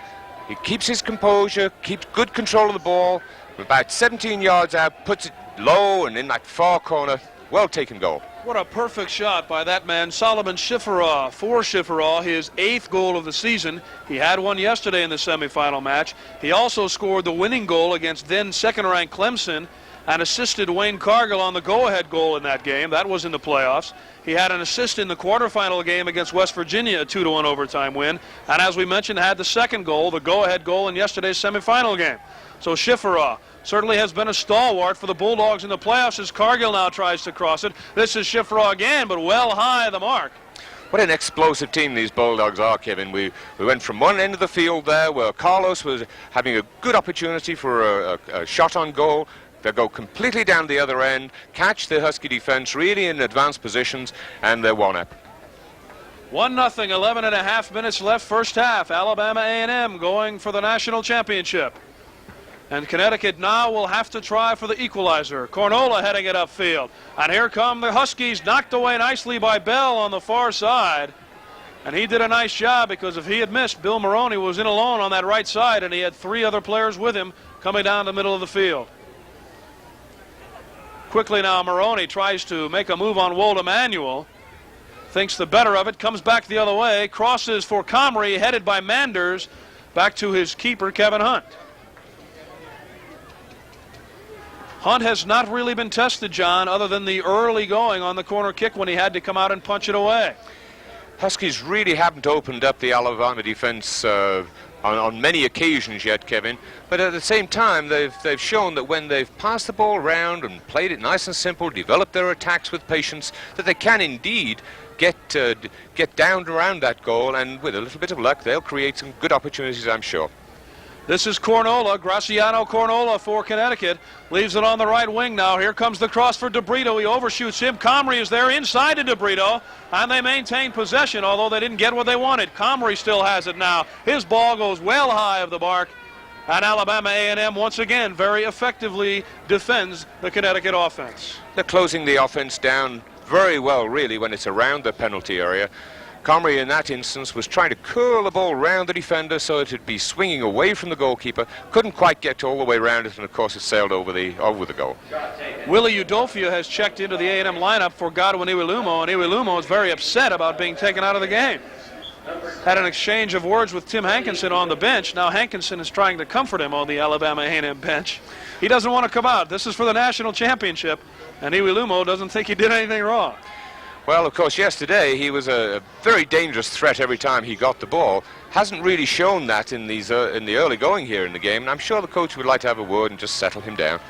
He keeps his composure, keeps good control of the ball. About 17 yards out, puts it low and in that far corner. Well taken goal. What a perfect shot by that man, Solomon Shiferaw. For Shiferaw, his 8th goal of the season. He had one yesterday in the semifinal match. He also scored the winning goal against then second-ranked Clemson, and assisted Wayne Cargill on the go-ahead goal in that game. That was in the playoffs. He had an assist in the quarterfinal game against West Virginia, a 2-1 overtime win. And as we mentioned, had the second goal, the go-ahead goal in yesterday's semifinal game. So Shiferaw certainly has been a stalwart for the Bulldogs in the playoffs as Cargill now tries to cross it. This is Shiferaw again, but well high the mark. What an explosive team these Bulldogs are, Kevin. We went from one end of the field there where Carlos was having a good opportunity for a shot on goal. They'll go completely down the other end, catch the Husky defense really in advanced positions, and they're 1-up. 1-0, 11.5 minutes left first half. Alabama A&M going for the national championship. And Connecticut now will have to try for the equalizer. Cornola heading it upfield. And here come the Huskies, knocked away nicely by Bell on the far side. And he did a nice job, because if he had missed, Bill Morrone was in alone on that right side, and he had 3 other players with him coming down the middle of the field. Quickly now, Morrone tries to make a move on Wold Emanuel. Thinks the better of it, comes back the other way, crosses for Comrie, headed by Manders, back to his keeper, Kevin Hunt. Hunt has not really been tested, John, other than the early going on the corner kick when he had to come out and punch it away. Huskies really haven't opened up the Alabama defense on many occasions yet, Kevin. But at the same time, they've shown that when they've passed the ball around and played it nice and simple, developed their attacks with patience, that they can indeed get down around that goal, and with a little bit of luck, they'll create some good opportunities, I'm sure. This is Cornola, Graciano Cornola for Connecticut. Leaves it on the right wing now. Here comes the cross for DeBrito. He overshoots him. Comrie is there inside to DeBrito, and they maintain possession, although they didn't get what they wanted. Comrie still has it now. His ball goes well high of the mark, and Alabama A&M once again very effectively defends the Connecticut offense. They're closing the offense down very well, really, when it's around the penalty area. Comrie in that instance was trying to curl the ball round the defender so it would be swinging away from the goalkeeper. Couldn't quite get all the way around it, and of course it sailed over the goal. Willie Udofia has checked into the A&M lineup for Godwin Iwelumo, and Iwelumo is very upset about being taken out of the game. Had an exchange of words with Tim Hankinson on the bench. Now Hankinson is trying to comfort him on the Alabama A&M bench. He doesn't want to come out. This is for the national championship, and Iwelumo doesn't think he did anything wrong. Well, of course, yesterday he was a very dangerous threat every time he got the ball. Hasn't really shown that in the early going here in the game, and I'm sure the coach would like to have a word and just settle him down.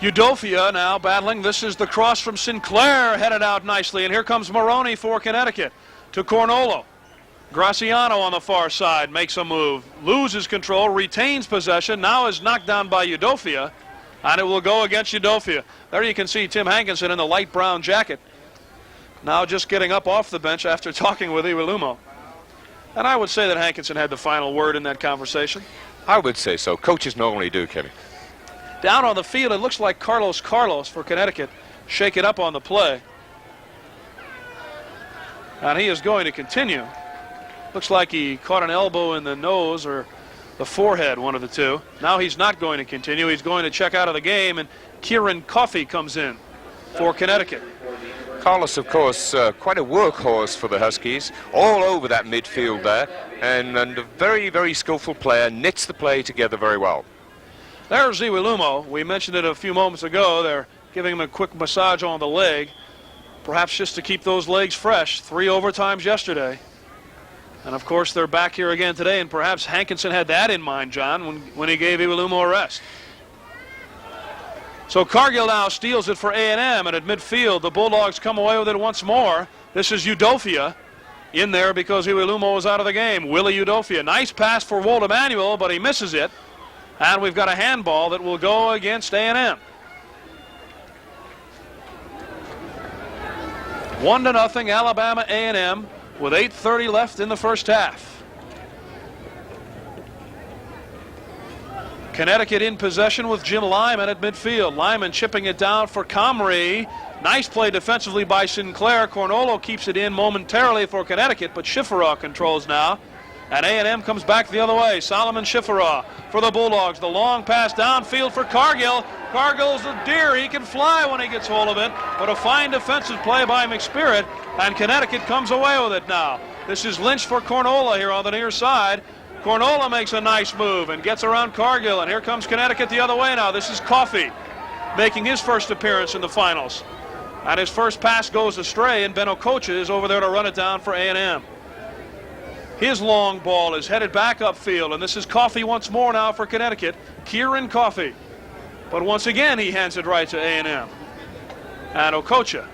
Udofia now battling. This is the cross from Sinclair, headed out nicely, and here comes Morrone for Connecticut to Cornolo. Graciano on the far side makes a move, loses control, retains possession, now is knocked down by Udofia, and it will go against Udofia. There you can see Tim Hankinson in the light brown jacket, now just getting up off the bench after talking with Iwelumo. And I would say that Hankinson had the final word in that conversation. I would say so. Coaches normally do, Kevin. Down on the field, it looks like Carlos for Connecticut shake it up on the play. And he is going to continue. Looks like he caught an elbow in the nose or the forehead, one of the two. Now he's not going to continue. He's going to check out of the game, and Kieran Coffey comes in for Connecticut. Carlos, of course, quite a workhorse for the Huskies, all over that midfield there, and a very, very skillful player, knits the play together very well. There's Iwelumo. We mentioned it a few moments ago. They're giving him a quick massage on the leg, perhaps just to keep those legs fresh. 3 overtimes yesterday. And, of course, they're back here again today, and perhaps Hankinson had that in mind, John, when he gave Iwelumo a rest. So Cargill now steals it for A&M, and at midfield, the Bulldogs come away with it once more. This is Udofia in there because Iwelumo was out of the game. Willie Udofia. Nice pass for Wold Emanuel, but he misses it. And we've got a handball that will go against A&M. 1-0 Alabama A&M with 8:30 left in the first half. Connecticut in possession with Jim Lyman at midfield. Lyman chipping it down for Comrie. Nice play defensively by Sinclair. Cornolo keeps it in momentarily for Connecticut, but Shiferaw controls now. And A&M comes back the other way. Solomon Shiferaw for the Bulldogs. The long pass downfield for Cargill. Cargill's a deer. He can fly when he gets hold of it. But a fine defensive play by McSpirit. And Connecticut comes away with it now. This is Lynch for Cornola here on the near side. Cornola makes a nice move and gets around Cargill. And here comes Connecticut the other way now. This is Coffey making his first appearance in the finals. And his first pass goes astray, and Ben Okocha is over there to run it down for A&M. His long ball is headed back upfield, and this is Coffey once more now for Connecticut. Kieran Coffey. But once again, he hands it right to A&M. And Okocha.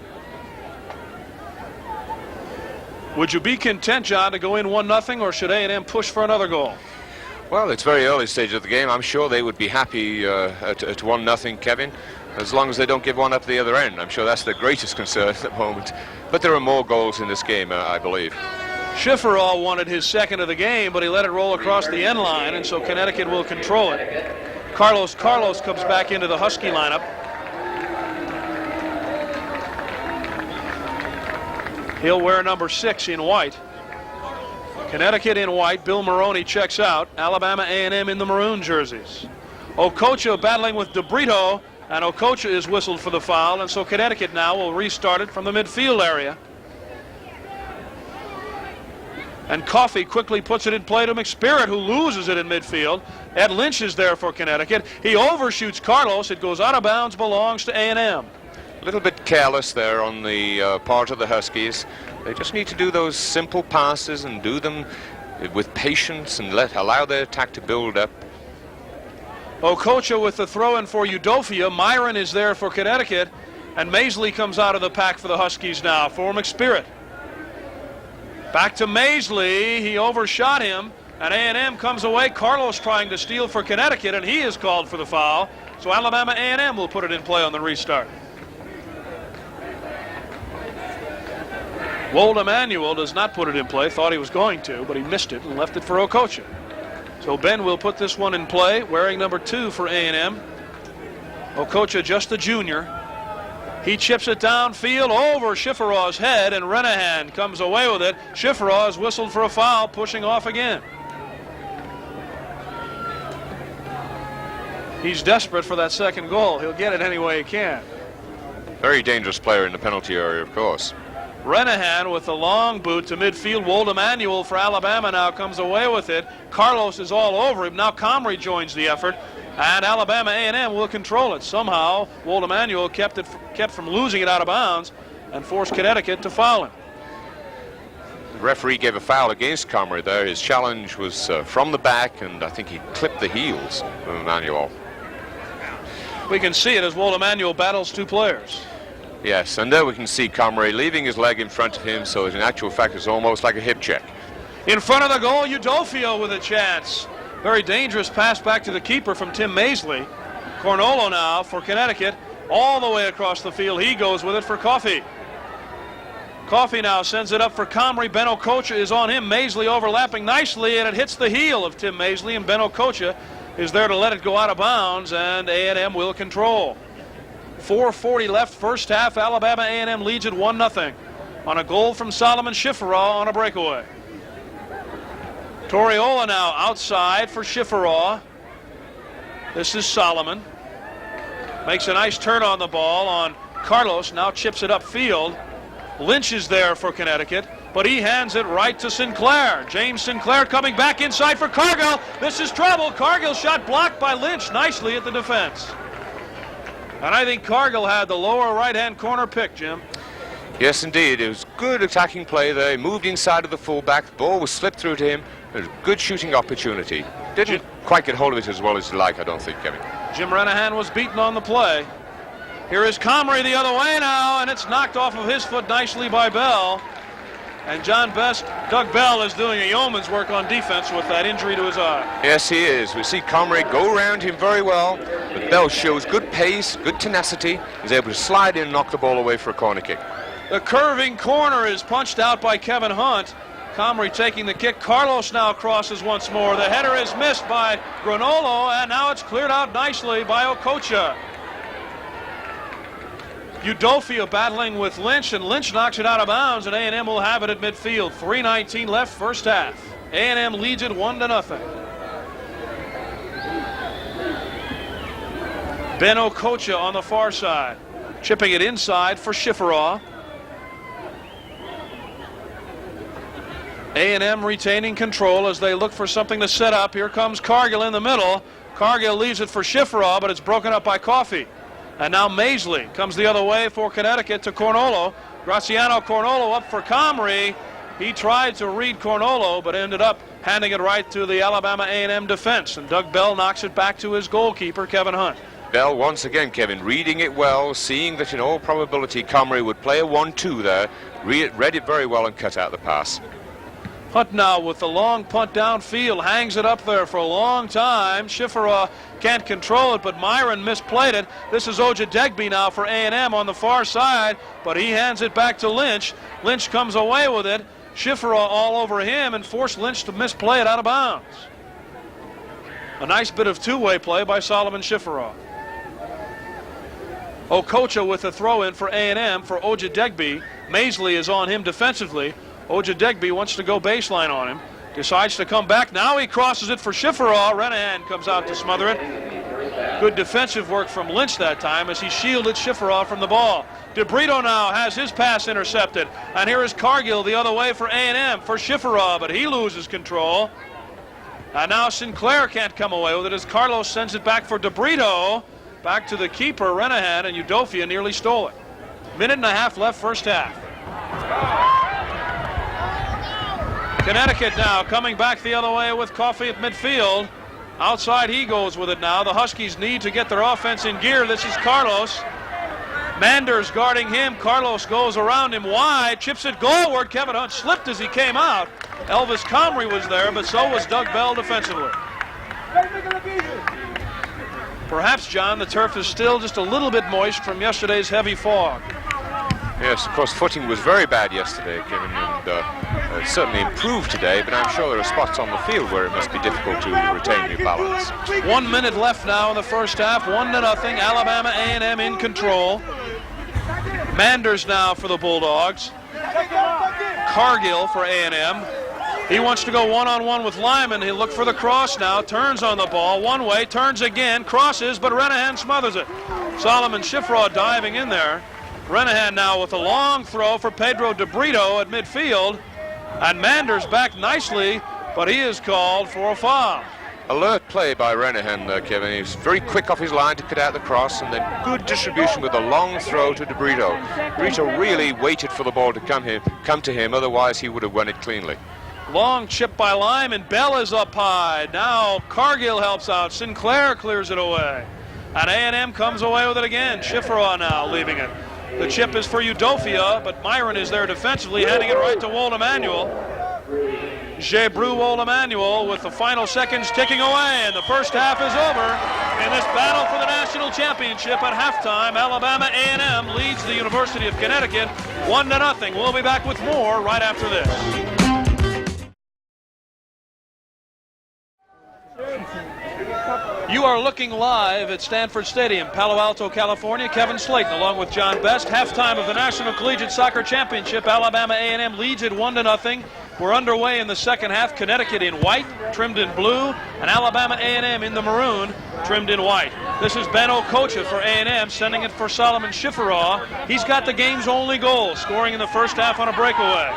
Would you be content, John, to go in 1-0, or should A&M push for another goal? Well, it's very early stage of the game. I'm sure they would be happy at 1-0, Kevin, as long as they don't give one up the other end. I'm sure that's their greatest concern at the moment. But there are more goals in this game, I believe. Shiferaw wanted his second of the game, but he let it roll across the end line, and so Connecticut will control it. Carlos comes back into the Husky lineup. He'll wear number 6 in white. Connecticut in white. Bill Morrone checks out. Alabama A&M in the maroon jerseys. Okocha battling with DeBrito, and Okocha is whistled for the foul, and so Connecticut now will restart it from the midfield area. And Coffey quickly puts it in play to McSpirit, who loses it in midfield. Ed Lynch is there for Connecticut. He overshoots Carlos. It goes out of bounds, belongs to A&M. A little bit careless there on the part of the Huskies. They just need to do those simple passes and do them with patience and allow their attack to build up. Okocha with the throw-in for Udofia. Myron is there for Connecticut, and Maisley comes out of the pack for the Huskies now for McSpirit. Back to Maisley. He overshot him, and A&M comes away. Carlos trying to steal for Connecticut, and he is called for the foul. So Alabama A&M will put it in play on the restart. Wold Emanuel does not put it in play. Thought he was going to, but he missed it and left it for Okocha. So Ben will put this one in play, wearing number 2 for A&M. Okocha, just a junior. He chips it downfield over Shiferaw's head, and Renahan comes away with it. Shiferaw is whistled for a foul, pushing off again. He's desperate for that second goal. He'll get it any way he can. Very dangerous player in the penalty area, of course. Renahan with the long boot to midfield. Wold Emanuel for Alabama now comes away with it. Carlos is all over him. Now Comrie joins the effort, and Alabama A&M will control it. Somehow Wold Emanuel kept from losing it out of bounds and forced Connecticut to foul him. The referee gave a foul against Comrie there. His challenge was from the back, and I think he clipped the heels of Emanuel. We can see it as Wold Emanuel battles 2 players. Yes, and there we can see Comrie leaving his leg in front of him, so in actual fact it's almost like a hip check. In front of the goal, Udofio with a chance. Very dangerous pass back to the keeper from Tim Maisley. Cornolo now for Connecticut, all the way across the field. He goes with it for Coffey. Coffey now sends it up for Comrie. Ben Okocha is on him. Maisley overlapping nicely, and it hits the heel of Tim Maisley, and Ben Okocha is there to let it go out of bounds, and A&M will control. 4:40 left, first half. Alabama A&M leads it 1-0 on a goal from Solomon Shiferaw on a breakaway. Toriola now outside for Shiferaw. This is Solomon. Makes a nice turn on the ball on Carlos. Now chips it upfield. Lynch is there for Connecticut, but he hands it right to Sinclair. James Sinclair coming back inside for Cargill. This is trouble. Cargill shot blocked by Lynch nicely at the defense. And I think Cargill had the lower right-hand corner pick, Jim. Yes, indeed. It was good attacking play there. He moved inside of the fullback. The ball was slipped through to him. It was a good shooting opportunity. Didn't quite get hold of it as well as he'd like, I don't think, Kevin. Jim Renahan was beaten on the play. Here is Comrie the other way now, and it's knocked off of his foot nicely by Bell. And Doug Bell is doing a yeoman's work on defense with that injury to his eye. Yes, he is. We see Comrie go around him very well, but Bell shows good pace, good tenacity. He's able to slide in and knock the ball away for a corner kick. The curving corner is punched out by Kevin Hunt. Comrie taking the kick. Carlos now crosses once more. The header is missed by Granolo, and now it's cleared out nicely by Okocha. Udofia battling with Lynch, and Lynch knocks it out of bounds, and A&M will have it at midfield. 3:19 left, first half. A&M leads it 1-0. Ben Okocha on the far side, chipping it inside for Shiferaw. A&M retaining control as they look for something to set up. Here comes Cargill in the middle. Cargill leaves it for Shiferaw, but it's broken up by Coffey. And now Maisley comes the other way for Connecticut to Cornolo. Graciano Cornolo up for Comrie. He tried to read Cornolo, but ended up handing it right to the Alabama A&M defense. And Doug Bell knocks it back to his goalkeeper, Kevin Hunt. Bell, once again, Kevin, reading it well, seeing that in all probability Comrie would play a 1-2 there. Read it very well and cut out the pass. Hunt now with the long punt downfield, hangs it up there for a long time. Shiferaw can't control it, but Myron misplayed it. This is Ojadegbe now for A&M on the far side, but he hands it back to Lynch. Lynch comes away with it. Shiferaw all over him and forced Lynch to misplay it out of bounds. A nice bit of two-way play by Solomon Shiferaw. Okocha with a throw-in for A&M for Ojadegbe. Maisley is on him defensively. Ojadegbe wants to go baseline on him. decides to come back. Now he crosses it for Shiferaw. Renahan comes out to smother it. Good defensive work from Lynch that time as he shielded Shiferaw from the ball. DeBrito now has his pass intercepted. And here is Cargill the other way for A&M for Shiferaw, but he loses control. And now Sinclair can't come away with it as Carlos sends it back for DeBrito. Back to the keeper, Renahan, and Udofia nearly stole it. Minute and a half left, first half. Connecticut now coming back the other way with Coffey at midfield. Outside he goes with it now. The Huskies need to get their offense in gear. This is Carlos. Manders guarding him. Carlos goes around him wide, chips it goalward. Kevin Hunt slipped as he came out. Elvis Comrie was there, but so was Doug Bell defensively. Perhaps, John, the turf is still just a little bit moist from yesterday's heavy fog. Yes, of course, footing was very bad yesterday, Kevin, and certainly improved today, but I'm sure there are spots on the field where it must be difficult to retain your balance. 1 minute left now in the first half, 1-0, Alabama A&M in control. Manders now for the Bulldogs. Cargill for A&M. He wants to go one-on-one with Lyman. He'll look for the cross now, turns on the ball, one way, turns again, crosses, but Renahan smothers it. Solomon Shiferaw diving in there. Renahan now with a long throw for Pedro DeBrito at midfield. And Manders back nicely, but he is called for a foul. Alert play by Renahan, Kevin. He was very quick off his line to cut out the cross, and then good distribution with a long throw to DeBrito. DeBrito really waited for the ball to come to him, otherwise he would have won it cleanly. Long chip by Lyman. Bell is up high. Now Cargill helps out. Sinclair clears it away. And A&M comes away with it again. Shiferaw now leaving it. The chip is for Udofia, but Myron is there defensively, handing it right to Wold Emanuel. Gebru Wold Emanuel with the final seconds ticking away, and the first half is over. In this battle for the national championship at halftime, Alabama A&M leads the University of Connecticut 1-0. We'll be back with more right after this. You are looking live at Stanford Stadium, Palo Alto, California. Kevin Slayton along with John Best. Halftime of the National Collegiate Soccer Championship. Alabama A&M leads it 1-0. We're underway in the second half. Connecticut in white, trimmed in blue, and Alabama A&M in the maroon, trimmed in white. This is Ben Okocha for A&M, sending it for Solomon Shiferaw. He's got the game's only goal, scoring in the first half on a breakaway.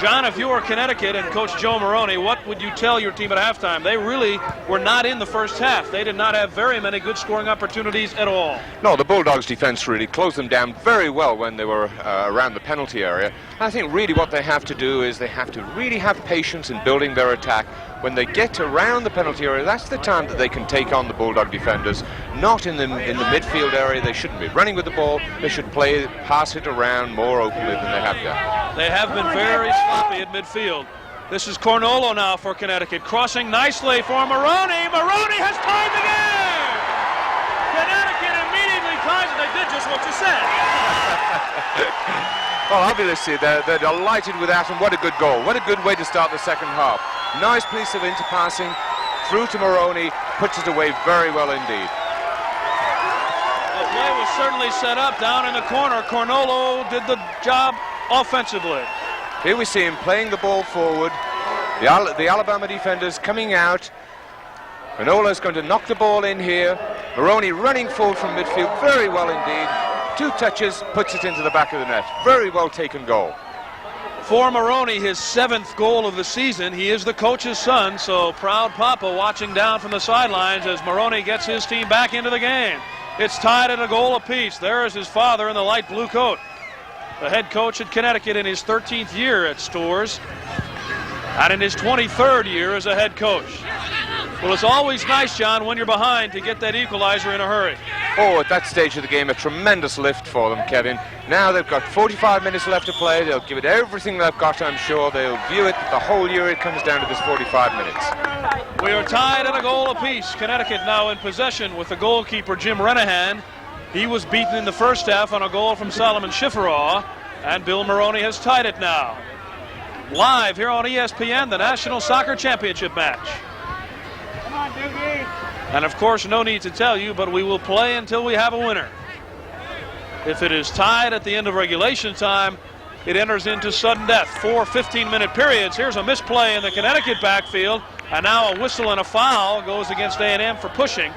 John, if you were Connecticut and Coach Joe Morrone, what would you tell your team at halftime? They really were not in the first half. They did not have very many good scoring opportunities at all. No, the Bulldogs' defense really closed them down very well when they were around the penalty area. I think really what they have to do is they have to really have patience in building their attack. When they get around the penalty area, that's the time that they can take on the Bulldog defenders. Not in the midfield area. They shouldn't be running with the ball. They should pass it around more openly than they have done. They have been very sloppy at midfield. This is Cornolo now for Connecticut, crossing nicely for Morrone. Morrone has tied the game! Connecticut immediately ties it. They did just what you said. Well, obviously, they're delighted with that, and what a good goal. What a good way to start the second half. Nice piece of interpassing through to Morrone, puts it away very well indeed. The play was certainly set up down in the corner. Cornolo did the job offensively. Here we see him playing the ball forward. The Alabama defenders coming out. Cornolo's going to knock the ball in here. Morrone running forward from midfield very well indeed. 2 touches, puts it into the back of the net. Very well taken goal. For Morrone, his 7th goal of the season. He is the coach's son, so proud Papa watching down from the sidelines as Morrone gets his team back into the game. It's tied at a goal apiece. There is his father in the light blue coat. The head coach at Connecticut in his 13th year at Storrs, and in his 23rd year as a head coach. Well, it's always nice, John, when you're behind to get that equalizer in a hurry. Oh, at that stage of the game, a tremendous lift for them, Kevin. Now they've got 45 minutes left to play. They'll give it everything they've got, I'm sure. They'll view it the whole year. It comes down to this 45 minutes. We are tied at a goal apiece. Connecticut now in possession with the goalkeeper, Jim Renahan. He was beaten in the first half on a goal from Solomon Shiferaw, and Bill Morrone has tied it now. Live here on ESPN, the National Soccer Championship match. And of course, no need to tell you, but we will play until we have a winner. If it is tied at the end of regulation time, it enters into sudden death. 4 15-minute periods. Here's a misplay in the Connecticut backfield, and now a whistle and a foul goes against A&M for pushing.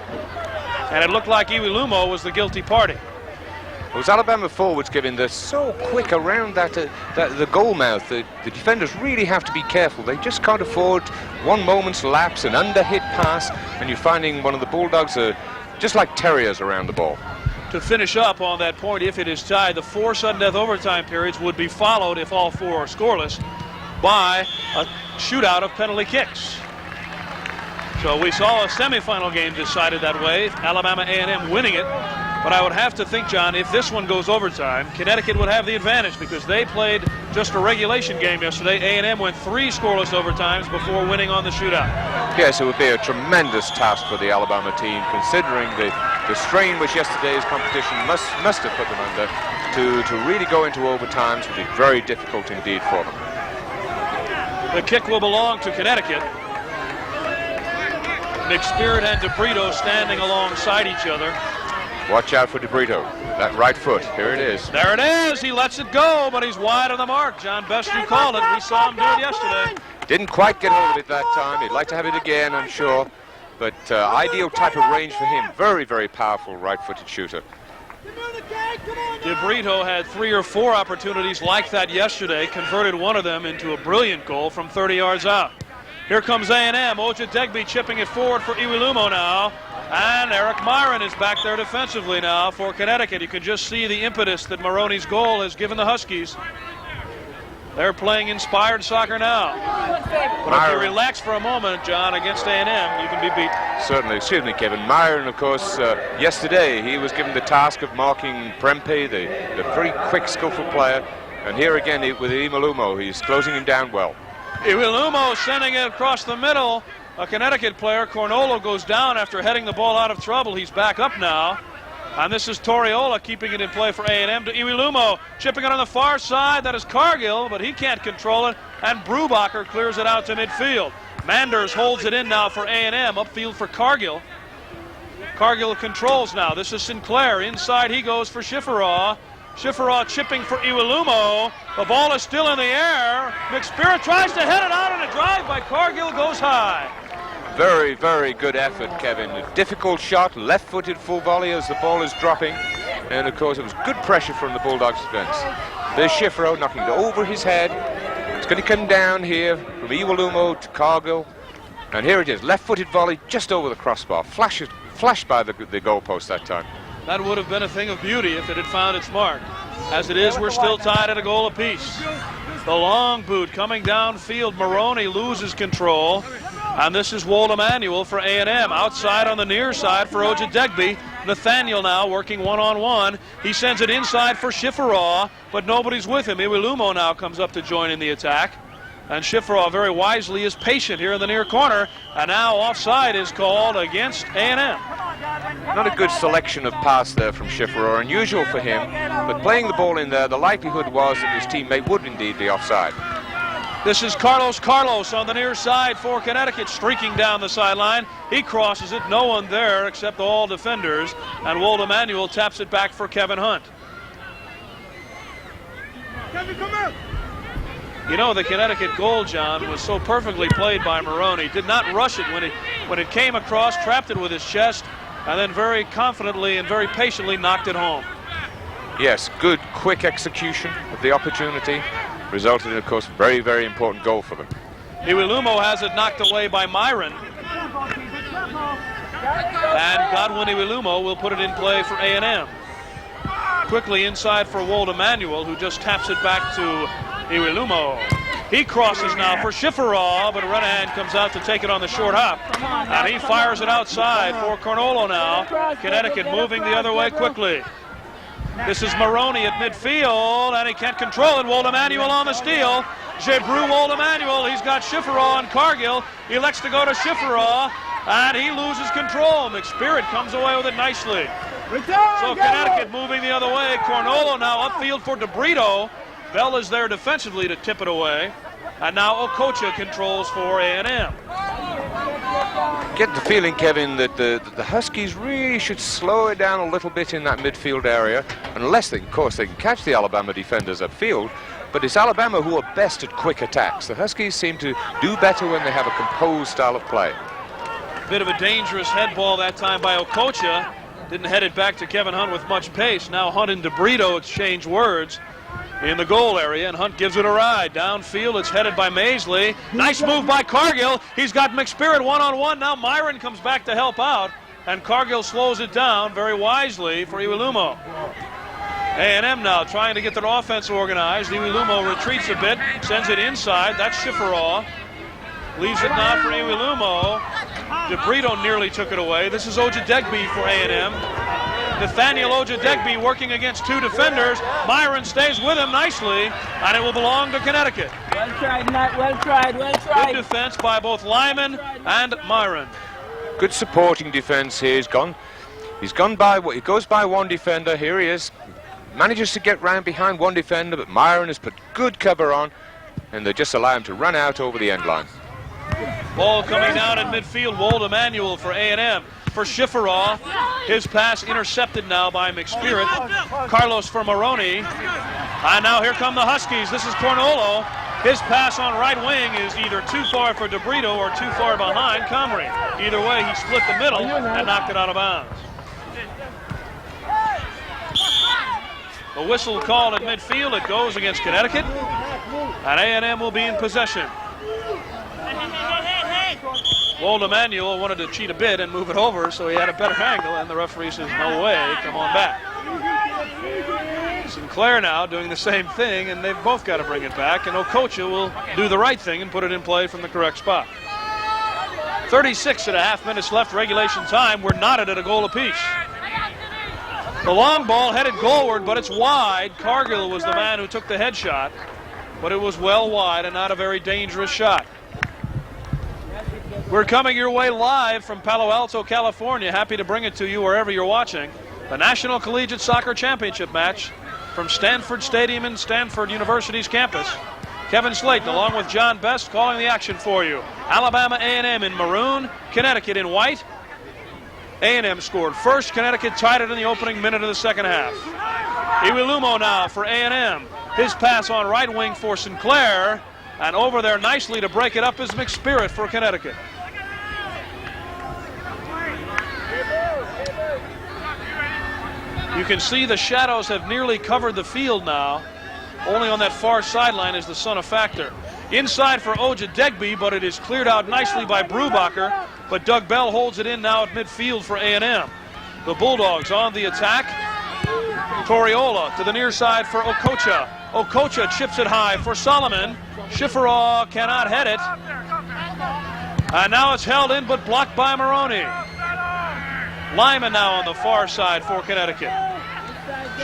And it looked like Iwelumo was the guilty party. It was Alabama forwards giving this so quick around the goal mouth. The defenders really have to be careful. They just can't afford one moment's lapse, an underhit pass, and you're finding one of the Bulldogs are just like terriers around the ball. To finish up on that point, if it is tied, the 4 sudden death overtime periods would be followed, if all 4 are scoreless, by a shootout of penalty kicks. So we saw a semifinal game decided that way, Alabama A&M winning it. But I would have to think, John, if this one goes overtime, Connecticut would have the advantage because they played just a regulation game yesterday. A&M went 3 scoreless overtimes before winning on the shootout. Yes, it would be a tremendous task for the Alabama team, considering the strain which yesterday's competition must have put them under. To really go into overtimes would be very difficult indeed for them. The kick will belong to Connecticut. McSpirit and DeBrito standing alongside each other. Watch out for DeBrito. That right foot. Here it is. There it is. He lets it go, but he's wide of the mark. John, best you called it. We saw him do it yesterday. Didn't quite get hold of it that time. He'd like to have it again, I'm sure. But ideal type of range for him. Very, very powerful right-footed shooter. DeBrito had 3 or 4 opportunities like that yesterday. Converted one of them into a brilliant goal from 30 yards out. Here comes A&M. Ojadegbe chipping it forward for Iwelumo now. And Eric Myron is back there defensively now for Connecticut. You can just see the impetus that Morrone's goal has given the Huskies. They're playing inspired soccer now. But if you relax for a moment, John, against A&M, you can be beat. Certainly. Excuse me, Kevin. Myron, of course, yesterday he was given the task of marking Prempeh, the pretty quick, skillful player. And here again with Iwelumo, he's closing him down well. Iwelumo sending it across the middle. A Connecticut player, Cornolo, goes down after heading the ball out of trouble. He's back up now. And this is Toriola keeping it in play for A&M to Iwelumo. Chipping it on the far side. That is Cargill, but he can't control it. And Brubacher clears it out to midfield. Manders holds it in now for A&M. Upfield for Cargill. Cargill controls now. This is Sinclair. Inside he goes for Shiferaw. Shiferaw chipping for Iwelumo. The ball is still in the air. McSpirit tries to head it out, and a drive by Cargill goes high. Very, very good effort, Kevin. A difficult shot, left-footed full volley as the ball is dropping. And, of course, it was good pressure from the Bulldogs' defense. There's Shiferaw knocking it over his head. It's going to come down here from Iwelumo to Cargill. And here it is, left-footed volley just over the crossbar. Flashed by the goalpost that time. That would have been a thing of beauty if it had found its mark. As it is, we're still tied at a goal apiece. The long boot coming downfield. Morrone loses control. And this is Wold Emanuel for A&M. Outside on the near side for Ojadegbe. Nathaniel now working one-on-one. He sends it inside for Shiferaw, but nobody's with him. Iwelumo now comes up to join in the attack. And Shiferaw very wisely is patient here in the near corner. And now offside is called against A&M. Not a good selection of pass there from Shiferaw, unusual for him. But playing the ball in there, the likelihood was that his teammate would indeed be offside. This is Carlos on the near side for Connecticut, streaking down the sideline. He crosses it, no one there except all defenders, and Wold Emanuel taps it back for Kevin Hunt. Kevin, come out. You know, the Connecticut goal, John, was so perfectly played by Morrone. He did not rush it when it came across, trapped it with his chest, and then very confidently and very patiently knocked it home. Yes, good, quick execution of the opportunity. Resulted in, of course, a very, very important goal for them. Iwelumo has it knocked away by Myron. And Godwin Iwelumo will put it in play for A&M. Quickly inside for Wold Emanuel, who just taps it back to Iwelumo. He crosses now for Shiferaw, but Renahan comes out to take it on the short hop. And he fires it outside for Cornolo now. Connecticut moving the other way quickly. This is Morrone at midfield, and he can't control it. Wold Emanuel on the steal. Gebru Wold Emanuel, he's got Shiferaw and Cargill. He elects to go to Shiferaw, and he loses control. McSpirit comes away with it nicely. So Connecticut moving the other way. Cornolo now upfield for DeBrito. Bell is there defensively to tip it away. And now Okocha controls for A&M. Get the feeling, Kevin, that the Huskies really should slow it down a little bit in that midfield area, unless they, of course, they can catch the Alabama defenders upfield. but it's Alabama who are best at quick attacks. The Huskies seem to do better when they have a composed style of play. Bit of a dangerous head ball that time by Okocha. Didn't head it back to Kevin Hunt with much pace. Now Hunt and DeBrito exchange words in the goal area, and Hunt gives it a ride. Downfield, it's headed by Maisley. Nice move by Cargill. He's got McSpirit one-on-one. Now Myron comes back to help out, and Cargill slows it down very wisely for Iwelumo. A&M now trying to get their offense organized. Iwelumo retreats a bit, sends it inside. That's Shiferaw. Leaves it now for Iwelumo. DeBrito nearly took it away. This is Ojadegbe for A&M. Nathaniel Ojadegbe working against two defenders. Myron stays with him nicely, and it will belong to Connecticut. Well tried, Matt. Well tried, well tried. Good defense by both Lyman and Myron. Good supporting defense here. He goes by one defender. Here he is. Manages to get round behind one defender, but Myron has put good cover on, and they just allow him to run out over the end line. Ball coming down in midfield. Wold Emanuel for A&M. For Shiferaw, his pass intercepted now by McSpirit. Carlos for Morrone. And now here come the Huskies. This is Cornolo. His pass on right wing is either too far for DeBrito or too far behind Comrie. Either way, he split the middle and knocked it out of bounds. The whistle called at midfield. It goes against Connecticut. And A&M will be in possession. Wold Emanuel wanted to cheat a bit and move it over, so he had a better angle, and the referee says, no way, come on back. Sinclair now doing the same thing, and they've both got to bring it back, and Okocha will do the right thing and put it in play from the correct spot. 36.5 minutes left, regulation time. We're knotted at a goal apiece. The long ball headed goalward, but it's wide. Cargill was the man who took the headshot, but it was well wide and not a very dangerous shot. We're coming your way live from Palo Alto, California. Happy to bring it to you wherever you're watching. The National Collegiate Soccer Championship match from Stanford Stadium in Stanford University's campus. Kevin Slayton along with John Best calling the action for you. Alabama A&M in maroon, Connecticut in white. A&M scored first. Connecticut tied it in the opening minute of the second half. Iwelumo now for A&M. His pass on right wing for Sinclair. And over there nicely to break it up is McSpirit for Connecticut. You can see the shadows have nearly covered the field now. Only on that far sideline is the sun a factor. Inside for Ojadegbe, but it is cleared out nicely by Brubacher. But Doug Bell holds it in now at midfield for A&M. The Bulldogs on the attack. Toriola to the near side for Okocha. Okocha chips it high for Solomon. Shiferaw cannot head it. And now it's held in but blocked by Morrone. Lyman now on the far side for Connecticut.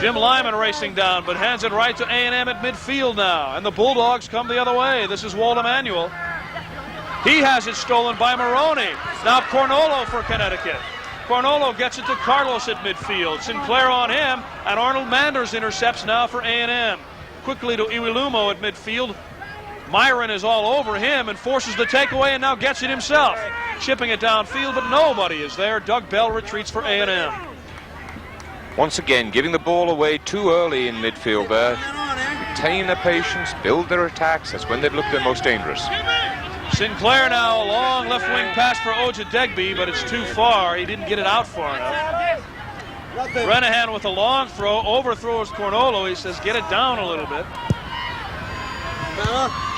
Jim Lyman racing down, but hands it right to A&M at midfield now. And the Bulldogs come the other way. This is Wold Emanuel. He has it stolen by Morrone. Now Cornolo for Connecticut. Cornolo gets it to Carlos at midfield. Sinclair on him, and Arnold Manders intercepts now for A&M. Quickly to Iwelumo at midfield. Myron is all over him and forces the takeaway and now gets it himself. Chipping it downfield, but nobody is there. Doug Bell retreats for A&M. Once again, giving the ball away too early in midfield there. Retain their patience, build their attacks. That's when they've looked their most dangerous. Sinclair now, a long left wing pass for Ojadegbe, but it's too far. He didn't get it out far enough. Renahan with a long throw, overthrows Cornolo. He says, get it down a little bit.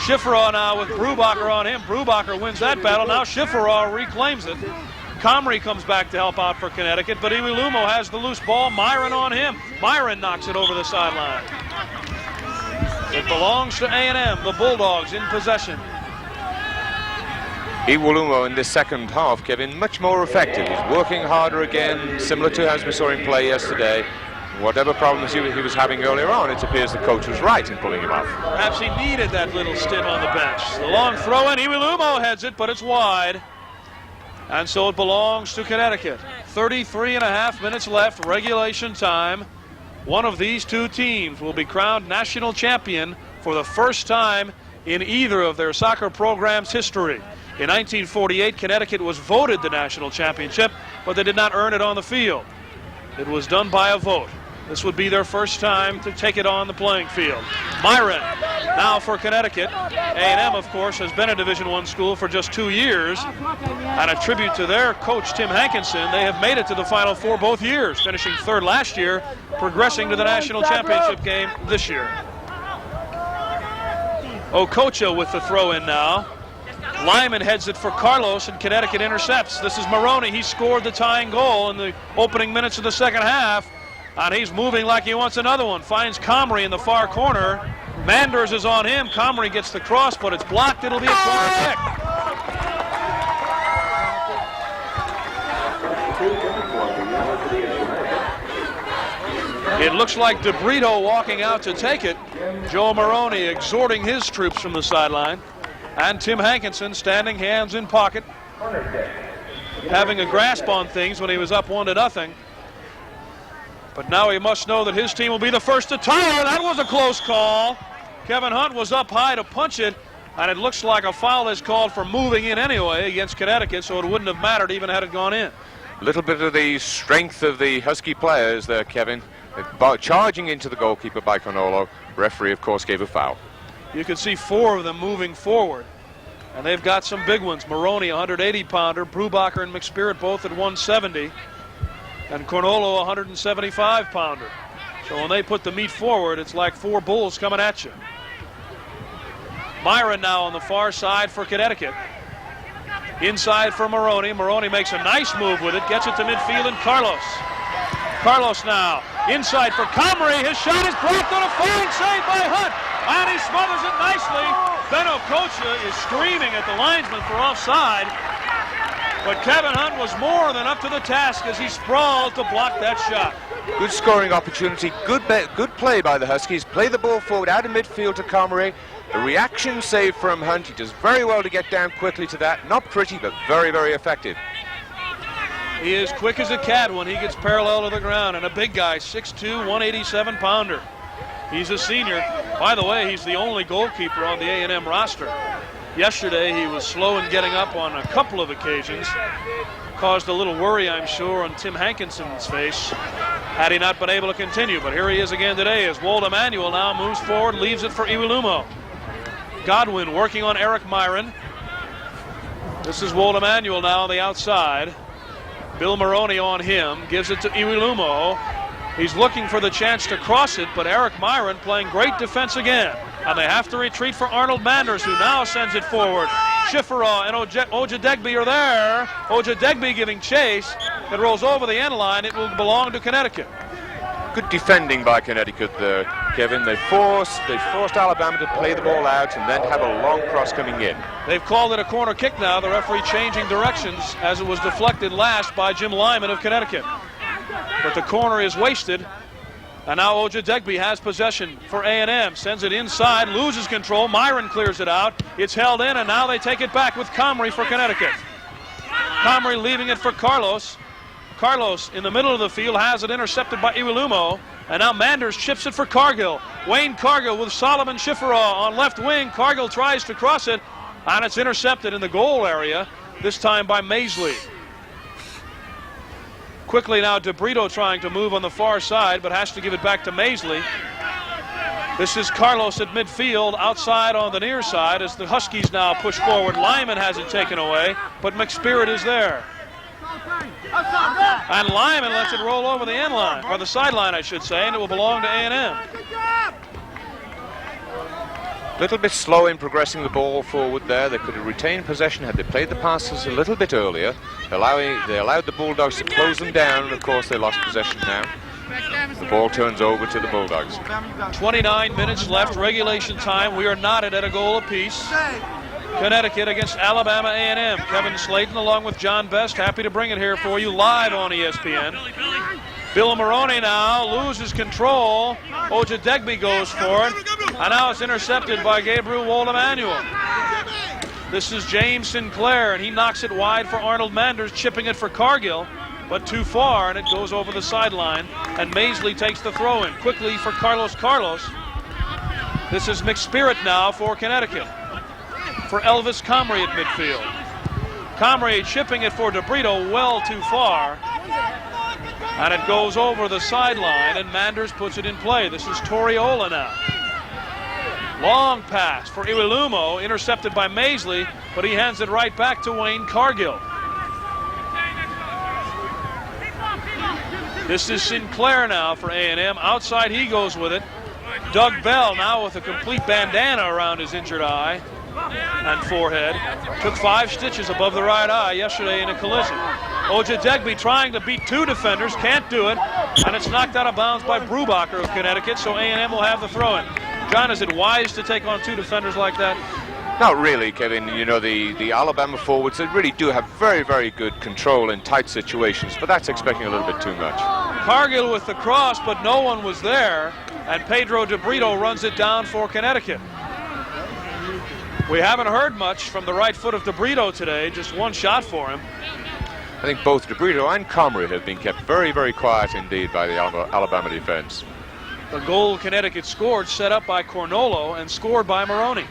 Shiferaw now with Brubacher on him. Brubacher wins that battle. Now Shiferaw reclaims it. Comrie comes back to help out for Connecticut, but Iwelumo has the loose ball. Myron on him. Myron knocks it over the sideline. It belongs to A&M, the Bulldogs in possession. Iwelumo in this second half, Kevin, much more effective. He's working harder again, similar to as we saw him play yesterday. Whatever problems he was having earlier on, it appears the coach was right in pulling him off. Perhaps he needed that little stint on the bench. The long throw in, Iwelumo heads it, but it's wide. And so it belongs to Connecticut. 33.5 minutes left, regulation time. One of these two teams will be crowned national champion for the first time in either of their soccer program's history. In 1948, Connecticut was voted the national championship, but they did not earn it on the field. It was done by a vote. This would be their first time to take it on the playing field. Myron Now for Connecticut, A&M, of course, has been a Division I school for just 2 years. And a tribute to their coach, Tim Hankinson, they have made it to the Final Four both years, finishing 3rd last year, progressing to the national championship game this year. Okocha with the throw-in now. Lyman heads it for Carlos, and Connecticut intercepts. This is Morrone. He scored the tying goal in the opening minutes of the second half, and he's moving like he wants another one. Finds Comrie in the far corner. Manders is on him. Comrie gets the cross, but it's blocked. It'll be a corner kick. It looks like DeBrito walking out to take it. Joe Morrone exhorting his troops from the sideline. And Tim Hankinson standing hands in pocket, having a grasp on things when he was up 1-0. But now he must know that his team will be the first to tie. That was a close call. Kevin Hunt was up high to punch it, and it looks like a foul is called for moving in anyway against Connecticut, so it wouldn't have mattered even had it gone in. A little bit of the strength of the Husky players there, Kevin. Charging into the goalkeeper by Conolo. Referee, of course, gave a foul. You can see 4 of them moving forward, and they've got some big ones. Morrone, 180-pounder, Brubacher and McSpirit both at 170, and Cornolo, 175-pounder. So when they put the meat forward, it's like 4 bulls coming at you. Myron now on the far side for Connecticut. Inside for Morrone. Morrone makes a nice move with it, gets it to midfield, and Carlos. Carlos now inside for Comrie. His shot is blocked on a fine save by Hunt, and he smothers it nicely. Ben Okocha is screaming at the linesman for offside, but Kevin Hunt was more than up to the task as he sprawled to block that shot. Good scoring opportunity, good play by the Huskies. Play the ball forward out of midfield to Comrie. A reaction save from Hunt. He does very well to get down quickly to that. Not pretty, but very, very effective. He is quick as a cat when he gets parallel to the ground, and a big guy, 6'2", 187-pounder. He's a senior. By the way, he's the only goalkeeper on the A&M roster. Yesterday, he was slow in getting up on a couple of occasions. Caused a little worry, I'm sure, on Tim Hankinson's face had he not been able to continue. But here he is again today as Wold Emanuel now moves forward, leaves it for Iwilumo. Godwin working on Eric Myron. This is Wold Emanuel now on the outside. Bill Morrone on him, gives it to Iwilumo. He's looking for the chance to cross it, but Eric Myron playing great defense again. And they have to retreat for Arnold Manders, who now sends it forward. Shiferaw and Ojadegbe are there. Ojadegbe giving chase. It rolls over the end line. It will belong to Connecticut. Good defending by Connecticut there, Kevin. They forced Alabama to play the ball out and then have a long cross coming in. They've called it a corner kick now, the referee changing directions as it was deflected last by Jim Lyman of Connecticut. But the corner is wasted, and now Ojadegbe has possession for A&M. Sends it inside, loses control. Myron clears it out. It's held in, and now they take it back with Comrie for Connecticut. Comrie leaving it for Carlos. Carlos in the middle of the field has it intercepted by Iwilumo, and now Manders chips it for Cargill. Wayne Cargill with Solomon Shiferaw on left wing. Cargill tries to cross it, and it's intercepted in the goal area, this time by Maisley. Quickly now DeBrito trying to move on the far side, but has to give it back to Maisley. This is Carlos at midfield, outside on the near side as the Huskies now push forward. Lyman has it taken away, but McSpirit is there. And Lyman lets it roll over the end line, or the sideline I should say, and it will belong to A&M. A little bit slow in progressing the ball forward there. They could have retained possession had they played the passes a little bit earlier. They allowed the Bulldogs to close them down, and of course they lost possession now. The ball turns over to the Bulldogs. 29 minutes left, regulation time. We are knotted at a goal apiece. Connecticut against Alabama A&M. Kevin Slayton along with John Best, happy to bring it here for you live on ESPN. Bill Morrone now loses control. Ojadegbe goes for it, and now it's intercepted by Gabriel Wold Emanuel. This is James Sinclair, and he knocks it wide for Arnold Manders, chipping it for Cargill, but too far, and it goes over the sideline, and Maisley takes the throw-in. Quickly for Carlos. This is McSpirit now for Connecticut. For Elvis Comrie at midfield. Comrie chipping it for DeBrito, well too far. And it goes over the sideline, and Manders puts it in play. This is Toriola now. Long pass for Iwilumo, intercepted by Maisley, but he hands it right back to Wayne Cargill. This is Sinclair now for A&M. Outside he goes with it. Doug Bell now with a complete bandana around his injured eye and forehead. Took 5 stitches above the right eye yesterday in a collision. Ojadegbe trying to beat 2 defenders, can't do it, and it's knocked out of bounds by Brubacher of Connecticut, so A&M will have the throw-in. John, is it wise to take on 2 defenders like that? Not really, Kevin. You know, the Alabama forwards, they really do have very, very good control in tight situations, but that's expecting a little bit too much. Cargill with the cross, but no one was there, and Pedro DeBrito runs it down for Connecticut. We haven't heard much from the right foot of DeBrito today, just 1 shot for him. I think both DeBrito and Comrie have been kept very, very quiet indeed by the Alabama defense. The goal Connecticut scored, set up by Cornolo and scored by Morrone.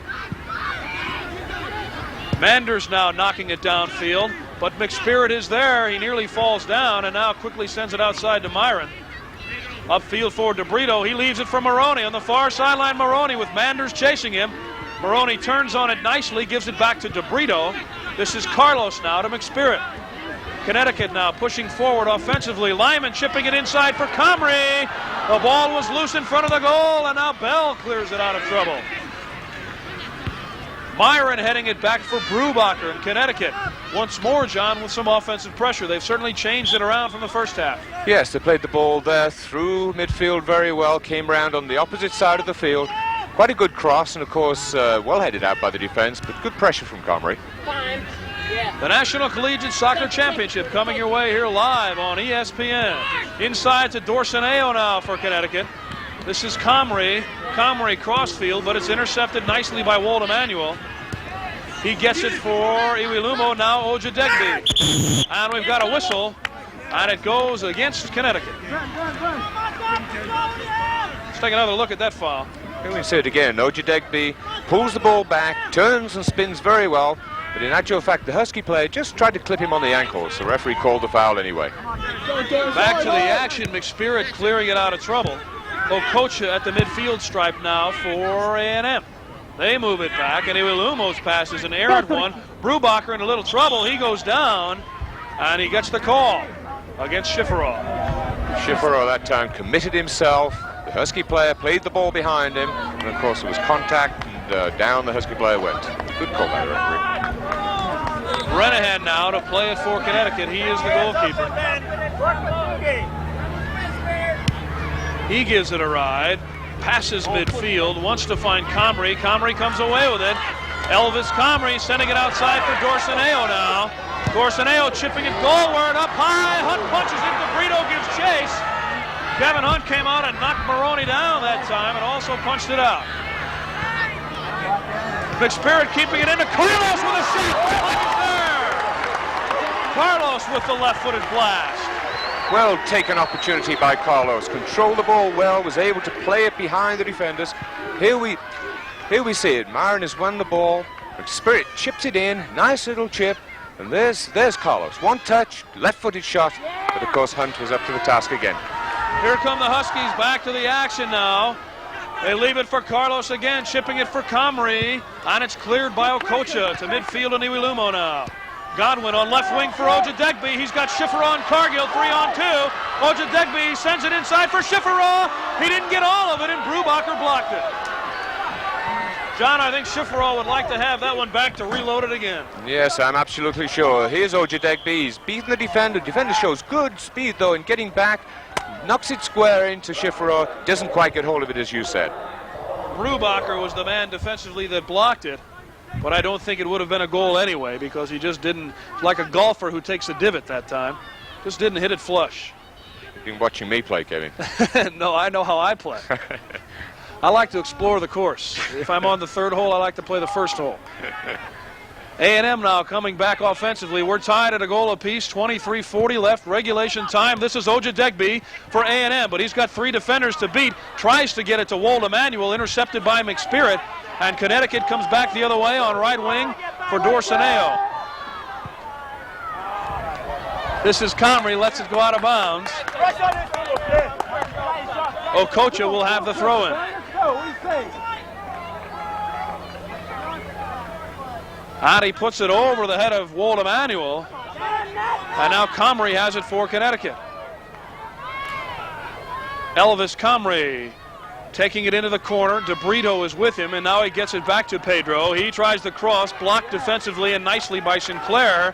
Manders now knocking it downfield, but McSpirit is there. He nearly falls down and now quickly sends it outside to Myron. Upfield for DeBrito. He leaves it for Morrone on the far sideline. Morrone with Manders chasing him. Morrone turns on it nicely, gives it back to DeBrito. This is Carlos now to McSpirit. Connecticut now pushing forward offensively. Lyman chipping it inside for Comrie. The ball was loose in front of the goal, and now Bell clears it out of trouble. Myron heading it back for Brubacher in Connecticut. Once more, John, with some offensive pressure. They've certainly changed it around from the first half. Yes, they played the ball there through midfield very well, came round on the opposite side of the field. Quite a good cross, and of course, well headed out by the defense, but good pressure from Comrie. The National Collegiate Soccer Championship coming your way here live on ESPN. Inside to Dorseneo now for Connecticut. This is Comrie. Comrie crossfield, but it's intercepted nicely by Wold Emanuel. He gets it for Iwilumo, now Ojadegbe. And we've got a whistle, and it goes against Connecticut. Let's take another look at that foul. Here we see it again. Ojadegbe pulls the ball back, turns and spins very well, but in actual fact, the Husky player just tried to clip him on the ankles. The referee called the foul anyway. Back to the action, McSpirit clearing it out of trouble. Okocha at the midfield stripe now for A&M. They move it back, and Iwilumo's pass is an errant one. Brubacher in a little trouble. He goes down, and he gets the call against Shiferaw. Shiferaw that time committed himself. The Husky player played the ball behind him, and of course it was contact, and down the Husky player went. Good call by the referee. Renahan now to play it for Connecticut. He is the goalkeeper. He gives it a ride, passes midfield, wants to find Comrie. Comrie comes away with it. Elvis Comrie sending it outside for Dorseneo now. Dorseneo chipping it goalward, up high. Hunt punches it. DeBrito gives chase. Kevin Hunt came out and knocked Morrone down that time and also punched it out. McSpirit keeping it into Carlos with a shot. Carlos with the left-footed blast. Well taken opportunity by Carlos. Controlled the ball well, was able to play it behind the defenders. Here we see it. Myron has won the ball. McSpirit chips it in. Nice little chip. And there's Carlos. One touch, left-footed shot. But of course Hunt was up to the task again. Here come the Huskies back to the action now. They leave it for Carlos again, chipping it for Comrie. And it's cleared by Okocha to midfield and Iwilumo now. Godwin on left wing for Ojadegbe. He's got Shiferaw and Cargill 3-on-2. Ojadegbe sends it inside for Shiferaw. He didn't get all of it, and Brubacher blocked it. John, I think Shiferaw would like to have that one back to reload it again. Yes, I'm absolutely sure. Here's Ojadegbe. He's beaten the defender. Defender shows good speed, though, in getting back. Knocks it square into Shiferaw. Doesn't quite get hold of it, as you said. Brubacher was the man defensively that blocked it. But I don't think it would have been a goal anyway, because he just didn't, like a golfer who takes a divot that time, just didn't hit it flush. You've been watching me play, Kevin. No, I know how I play. I like to explore the course. If I'm on the third hole, I like to play the first hole. A&M now coming back offensively. We're tied at a goal apiece, 23:40 left, regulation time. This is Ojadegbe for A&M, but he's got 3 defenders to beat. Tries to get it to Wold Emanuel, intercepted by McSpirit. And Connecticut comes back the other way on right wing for Dorseneo. This is Comrie, lets it go out of bounds. Okocha will have the throw-in. And he puts it over the head of Wold Emanuel. And now Comrie has it for Connecticut. Elvis Comrie taking it into the corner. DeBrito is with him, and now he gets it back to Pedro. He tries the cross, blocked defensively and nicely by Sinclair.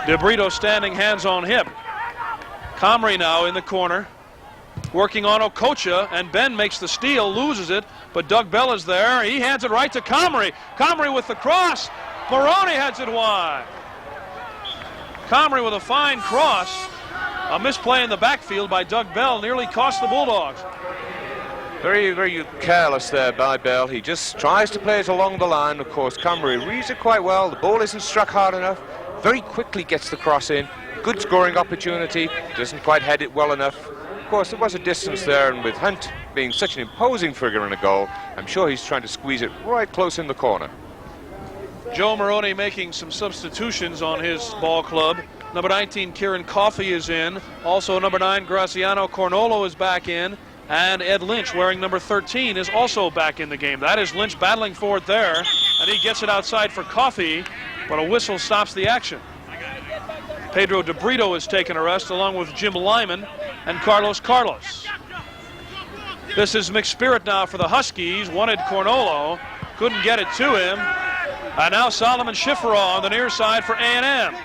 DeBrito standing hands on hip. Comrie now in the corner, working on Okocha, and Ben makes the steal, loses it, but Doug Bell is there. He hands it right to Comrie. Comrie with the cross. Morrone heads it wide. Comrie with a fine cross. A misplay in the backfield by Doug Bell nearly cost the Bulldogs. Very, very careless there by Bell. He just tries to play it along the line. Of course, Comrie reads it quite well. The ball isn't struck hard enough. Very quickly gets the cross in. Good scoring opportunity. Doesn't quite head it well enough. Of course, there was a distance there, and with Hunt being such an imposing figure in a goal, I'm sure he's trying to squeeze it right close in the corner. Joe Morrone making some substitutions on his ball club. Number 19, Kieran Coffey is in. Also, number 9, Graziano Cornolo is back in. And Ed Lynch, wearing number 13, is also back in the game. That is Lynch battling for it there. And he gets it outside for Coffey, but a whistle stops the action. Pedro DeBrito is taking a rest, along with Jim Lyman and Carlos. This is McSpirit now for the Huskies. Wanted Cornolo, couldn't get it to him. And now Solomon Shiferaw on the near side for A&M.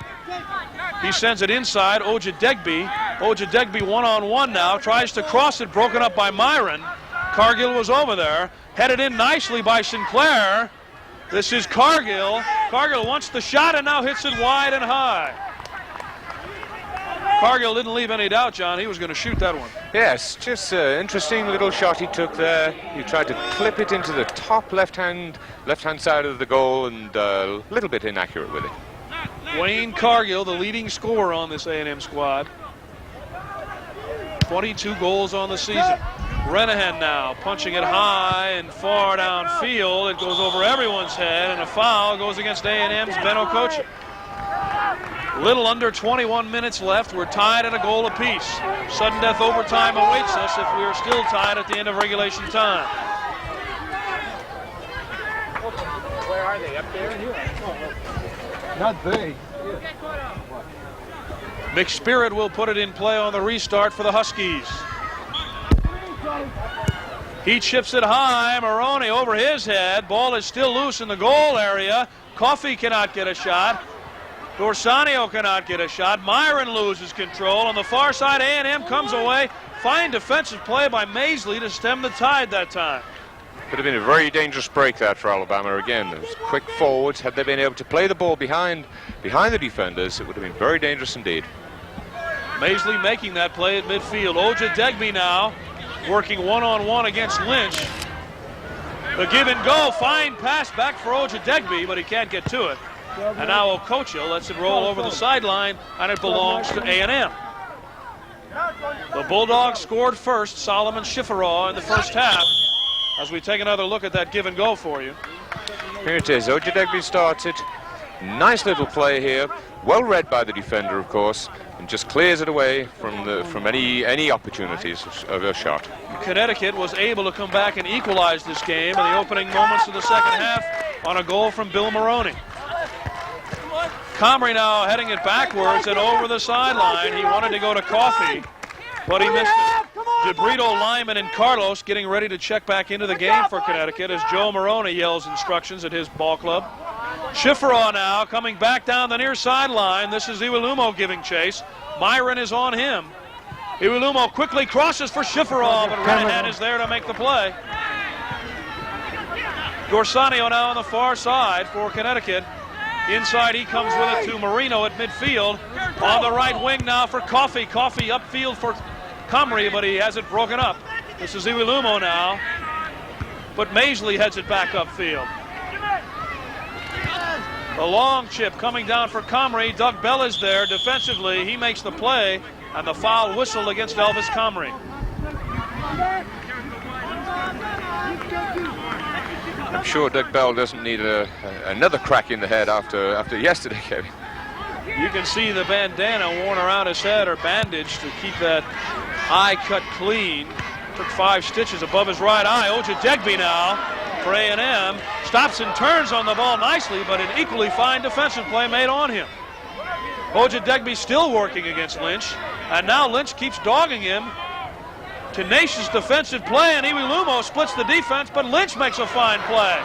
He sends it inside, Ojadegbe. Ojadegbe one-on-one now, tries to cross it, broken up by Myron. Cargill was over there, headed in nicely by Sinclair. This is Cargill. Cargill wants the shot and now hits it wide and high. Cargill didn't leave any doubt, John. He was going to shoot that one. Yes, just an interesting little shot he took there. He tried to clip it into the top left-hand side of the goal, and a little bit inaccurate with it. Wayne Cargill, the leading scorer on this A&M squad. 22 goals on the season. Renahan now punching it high and far downfield. It goes over everyone's head, and a foul goes against A&M's Ben Okocha. Little under 21 minutes left. We're tied at a goal apiece. Sudden death overtime awaits us if we are still tied at the end of regulation time. Where are they? Up there? Not big. McSpirit will put it in play on the restart for the Huskies. He chips it high. Morrone over his head. Ball is still loose in the goal area. Coffey cannot get a shot. Dorsanio cannot get a shot. Myron loses control. On the far side, A&M comes away. Fine defensive play by Maisley to stem the tide that time. Could have been a very dangerous break that for Alabama again. Those quick forwards, had they been able to play the ball behind the defenders, it would have been very dangerous indeed. Maisley making that play at midfield. Ojadegbe now working one-on-one against Lynch. The give and go, fine pass back for Ojadegbe, but he can't get to it. And now Okocha lets it roll over the sideline, and it belongs to A&M. The Bulldogs scored first, Solomon Shiferaw, in the first half. As we take another look at that give and go for you. Here it is. Ojadegbe starts it. Nice little play here. Well read by the defender, of course, and just clears it away from any opportunities of a shot. Connecticut was able to come back and equalize this game in the opening moments of the second half on a goal from Bill Morrone. Comrie now heading it backwards and over the sideline. He wanted to go to Coffey, but he missed it. DeBrito, Lyman, and Carlos getting ready to check back into the game for Connecticut as Joe Morrone yells instructions at his ball club. Shiferaw now coming back down the near sideline. This is Iwelumo giving chase. Myron is on him. Iwelumo quickly crosses for Shiferaw, but Renahan is there to make the play. Dorsanio now on the far side for Connecticut. Inside he comes with it to Marino at midfield. On the right wing now for Coffey. Coffey upfield for Comrie, but he has it broken up. This is Iwelumo now, but Maisley heads it back upfield. The long chip coming down for Comrie. Doug Bell is there defensively. He makes the play, and the foul whistle against Elvis Comrie. I'm sure Doug Bell doesn't need another crack in the head after yesterday, Kevin. You can see the bandana worn around his head, or bandage, to keep that eye cut clean. Took 5 stitches above his right eye. Ojadegbe now for A&M. Stops and turns on the ball nicely, but an equally fine defensive play made on him. Ojadegbe still working against Lynch, and now Lynch keeps dogging him. Tenacious defensive play, and Iwelumo splits the defense, but Lynch makes a fine play.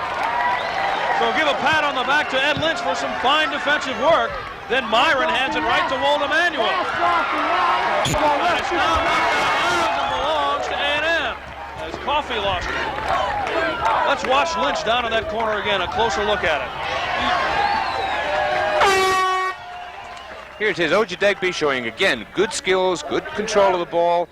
So give a pat on the back to Ed Lynch for some fine defensive work. Then Myron hands it right to Wold Emanuel. And it's now knocked out of bounds and belongs to A&M as Coffey lost it. Let's watch Lynch down in that corner again, a closer look at it. Here it is, Ojadegbe showing again good skills, good control of the ball,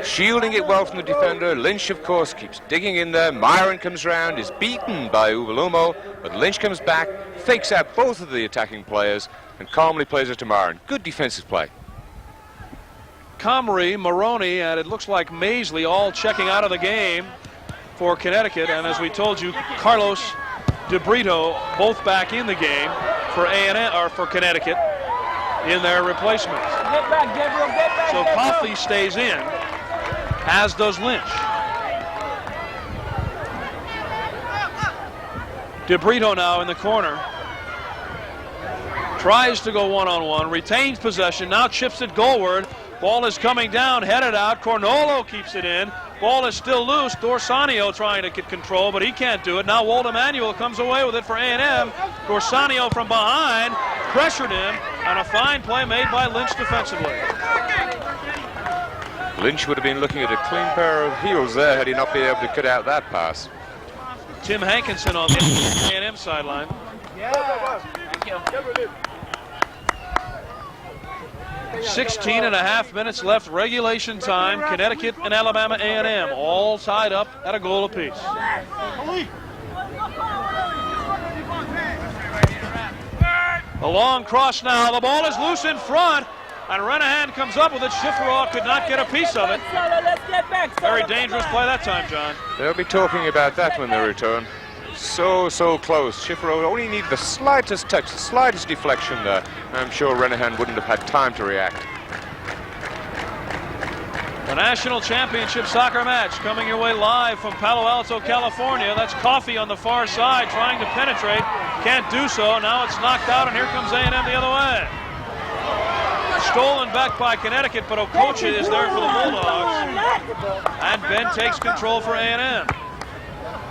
shielding it well from the defender. Lynch, of course, keeps digging in there. Myron comes round, is beaten by Iwelumo, but Lynch comes back, fakes out both of the attacking players, and calmly plays it to Myron. Good defensive play. Comrie, Morrone, and it looks like Maisley all checking out of the game for Connecticut, and as we told you, Carlos DeBrito both back in the game for A&M or for Connecticut in their replacements. Get back, Gabriel, get back, So Gabriel. Coffey stays in, as does Lynch. DeBrito now in the corner. Tries to go one-on-one, retains possession, now chips it goalward. Ball is coming down, headed out. Cornolo keeps it in. Ball is still loose. Dorsanio trying to get control, but he can't do it. Now Wold Emanuel comes away with it for A&M. Dorsanio from behind, pressured him, and a fine play made by Lynch defensively. Lynch would have been looking at a clean pair of heels there had he not been able to cut out that pass. Tim Hankinson on the A&M sideline. Yeah. Thank you. 16 and a half minutes left, regulation time. Connecticut and Alabama A&M all tied up at a goal apiece. A long cross now. The ball is loose in front, and Renahan comes up with it. Shiferaw could not get a piece of it. Let's get back. Very dangerous play that time, John. They'll be talking about that when they return. So close. Shiferaw only needed the slightest touch, the slightest deflection there. I'm sure Renahan wouldn't have had time to react. The national championship soccer match coming your way live from Palo Alto, California. That's Coffey on the far side trying to penetrate. Can't do so. Now it's knocked out, and here comes A&M the other way. Stolen back by Connecticut, but Okocha is there for the Bulldogs. And Ben takes control for A&M.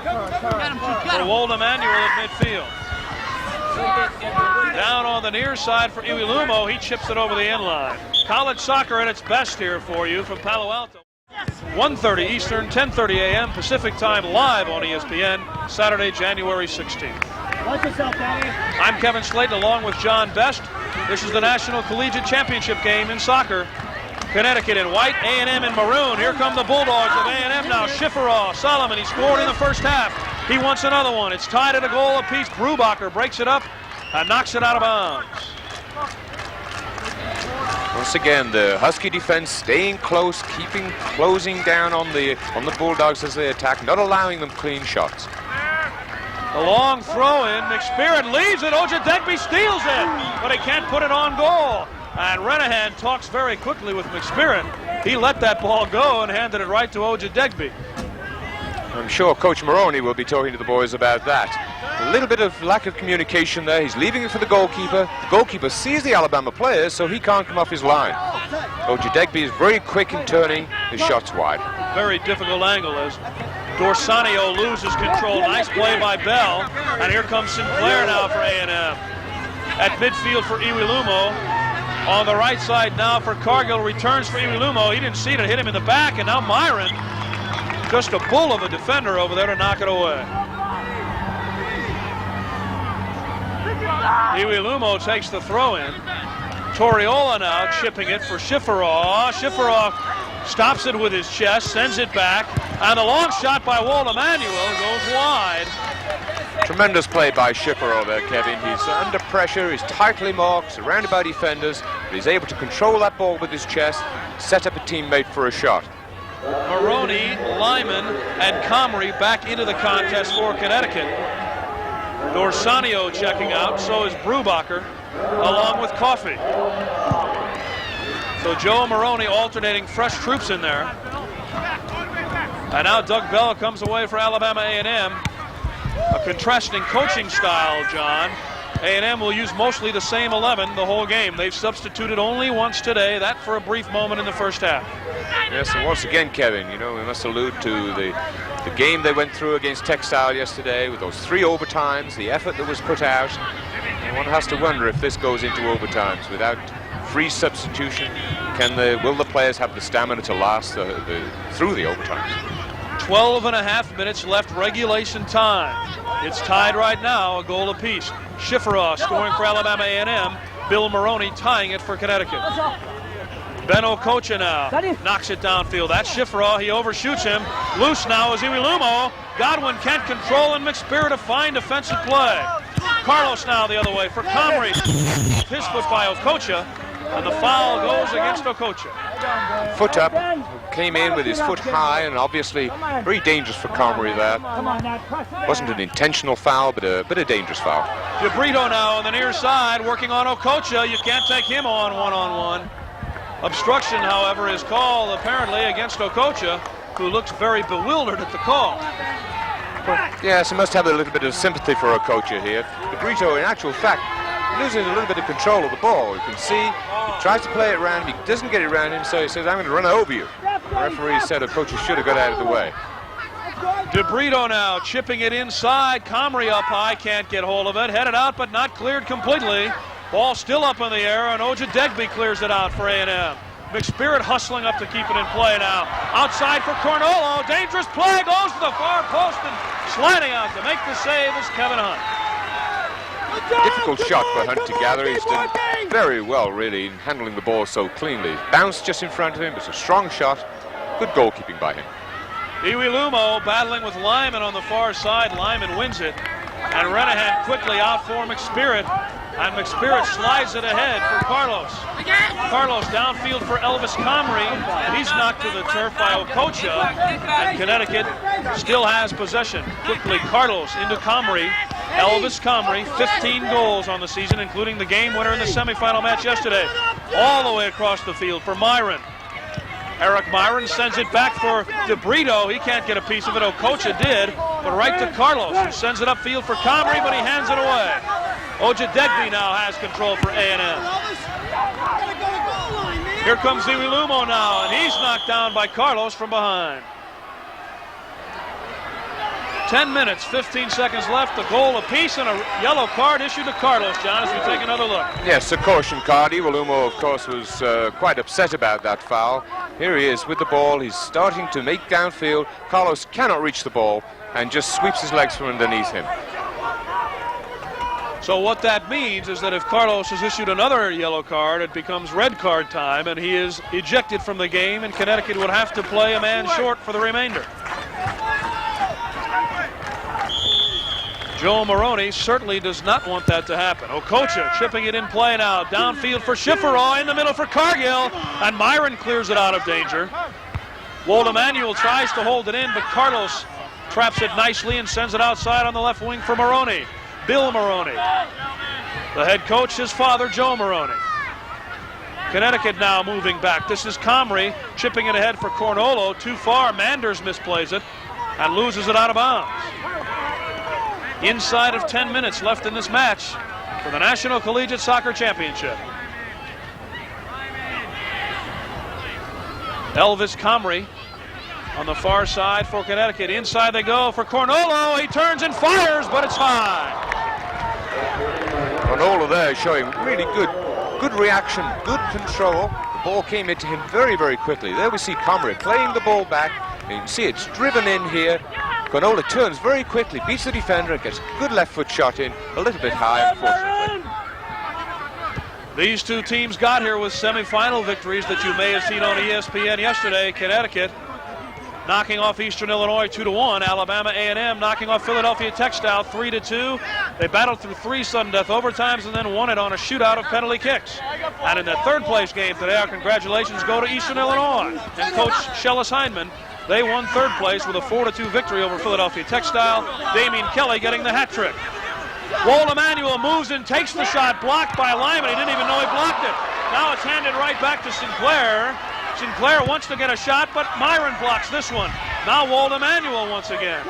For Wold Emanuel at midfield. Down on the near side for Iwelumo, he chips it over the end line. College soccer at its best here for you from Palo Alto. 1:30 Eastern, 10:30 a.m. Pacific time, live on ESPN, Saturday, January 16th. Watch yourself, Daddy. I'm Kevin Slayton along with John Best. This is the National Collegiate Championship game in soccer. Connecticut in white, A&M in maroon. Here come the Bulldogs of A&M now. Shiferaw, Solomon, he scored in the first half. He wants another one. It's tied at a goal apiece. Brubacher breaks it up and knocks it out of bounds. Once again, the Husky defense staying close, closing down on the Bulldogs as they attack, not allowing them clean shots. A long throw in. McSpirit leaves it. Ojadegbe steals it, but he can't put it on goal. And Renahan talks very quickly with McSpirit. He let that ball go and handed it right to Ojadegbe. I'm sure Coach Morrone will be talking to the boys about that. A little bit of lack of communication there. He's leaving it for the goalkeeper. The goalkeeper sees the Alabama players, so he can't come off his line. Ojadegbe is very quick in turning his shots wide. Very difficult angle as Dorsanio loses control. Nice play by Bell. And here comes Sinclair now for A&M. At midfield for Iwelumo. On the right side now for Cargill. Returns for Iwelumo. He didn't see it. It hit him in the back. And now Myron, just a bull of a defender over there to knock it away. Iwelumo takes the throw in. Toriola now chipping it for Shiferaw. Shiferaw stops it with his chest, sends it back, and the long shot by Wold Emanuel goes wide. Tremendous play by Shiferaw there, Kevin. He's under pressure, he's tightly marked, surrounded by defenders, but he's able to control that ball with his chest, set up a teammate for a shot. Morrone, Lyman, and Comrie back into the contest for Connecticut. Dorsanio checking out, so is Brubacher, along with Coffey. So Joe Morrone alternating fresh troops in there. And now Doug Bell comes away for Alabama A&M. A contrasting coaching style, John. A&M will use mostly the same 11 the whole game. They've substituted only once today, that for a brief moment in the first half. Yes, and once again, Kevin, you know, we must allude to the game they went through against Textile yesterday with those 3 overtimes, the effort that was put out. And one has to wonder if this goes into overtimes without free substitution. Will the players have the stamina to last through the overtimes? 12 and a half minutes left regulation time. It's tied right now, a goal apiece. Shiferaw scoring for Alabama A&M. Bill Morrone tying it for Connecticut. Ben Okocha now knocks it downfield. That's Shiferaw. He overshoots him. Loose now is Iwilumo. Godwin can't control, and McSpirit a fine defensive play. Carlos now the other way for Comrie. His foot by Okocha, and the foul goes against Okocha. Foot up, came in with his foot high, and obviously very dangerous for Comrie there. Wasn't an intentional foul, but a dangerous foul. DeBrito now on the near side, working on Okocha. You can't take him on one-on-one. Obstruction, however, is called apparently against Okocha, who looks very bewildered at the call. Yes, he must have a little bit of sympathy for Okocha here. DeBrito, in actual fact, losing a little bit of control of the ball. You can see he tries to play it around him. He doesn't get it around him, so he says, I'm going to run over you. The referee said Okocha should have got out of the way. DeBrito now chipping it inside. Comrie up high, can't get hold of it. Headed out, but not cleared completely. Ball still up in the air, and Ojadegbe clears it out for A&M. McSpirit hustling up to keep it in play now. Outside for Cornolo. Dangerous play. Goes to the far post and sliding out to make the save is Kevin Hunt. Difficult shot for Hunt to gather. He's done very well, really, in handling the ball so cleanly. Bounced just in front of him. It's a strong shot. Good goalkeeping by him. Iwilumo battling with Lyman on the far side. Lyman wins it. And Renahan quickly out for McSpirit. And McSpirit slides it ahead for Carlos. Carlos downfield for Elvis Comrie. He's knocked to the turf by Okocha. And Connecticut still has possession. Quickly, Carlos into Comrie. Elvis Comrie, 15 goals on the season, including the game winner in the semifinal match yesterday. All the way across the field for Myron. Eric Myron sends it back for DeBrito. He can't get a piece of it. Okocha did, but right to Carlos, who sends it upfield for Comrie, but he hands it away. Ojadegbe now has control for A&M. Here comes Iwilumo now, and he's knocked down by Carlos from behind. 10 minutes, 15 seconds left, a goal apiece, and a yellow card issued to Carlos, John, as we take another look. Yes, a caution card. Iwilumo, of course, was quite upset about that foul. Here he is with the ball. He's starting to make downfield. Carlos cannot reach the ball and just sweeps his legs from underneath him. So what that means is that if Carlos has issued another yellow card, it becomes red card time, and he is ejected from the game, and Connecticut would have to play a man short for the remainder. Joe Morrone certainly does not want that to happen. Okocha chipping it in play now. Downfield for Shiferaw, in the middle for Cargill, and Myron clears it out of danger. Wold Emanuel tries to hold it in, but Carlos traps it nicely and sends it outside on the left wing for Morrone. Bill Morrone. The head coach, his father, Joe Morrone. Connecticut now moving back. This is Comrie chipping it ahead for Cornolo. Too far. Manders misplays it and loses it out of bounds. Inside of 10 minutes left in this match for the National Collegiate Soccer Championship. Elvis Comrie on the far side for Connecticut. Inside they go for Cornolo. He turns and fires, but it's high. Cornolo there showing really good reaction, good control. The ball came into him very, very quickly. There we see Comrie playing the ball back. And you can see it's driven in here. Cornolo turns very quickly, beats the defender, and gets a good left foot shot in, a little bit high, unfortunately. These two teams got here with semifinal victories that you may have seen on ESPN yesterday. Connecticut knocking off Eastern Illinois 2-1. Alabama A&M knocking off Philadelphia Textile 3-2. They battled through 3 sudden death overtimes and then won it on a shootout of penalty kicks. And in the third place game today, our congratulations go to Eastern Illinois and Coach Shellis Heineman. They won third place with a 4-2 victory over Philadelphia Textile. Damian Kelly getting the hat trick. Wold Emanuel moves and takes the shot, blocked by Lyman. He didn't even know he blocked it. Now it's handed right back to Sinclair. Sinclair wants to get a shot, but Myron blocks this one. Now Walt Emanuel once again.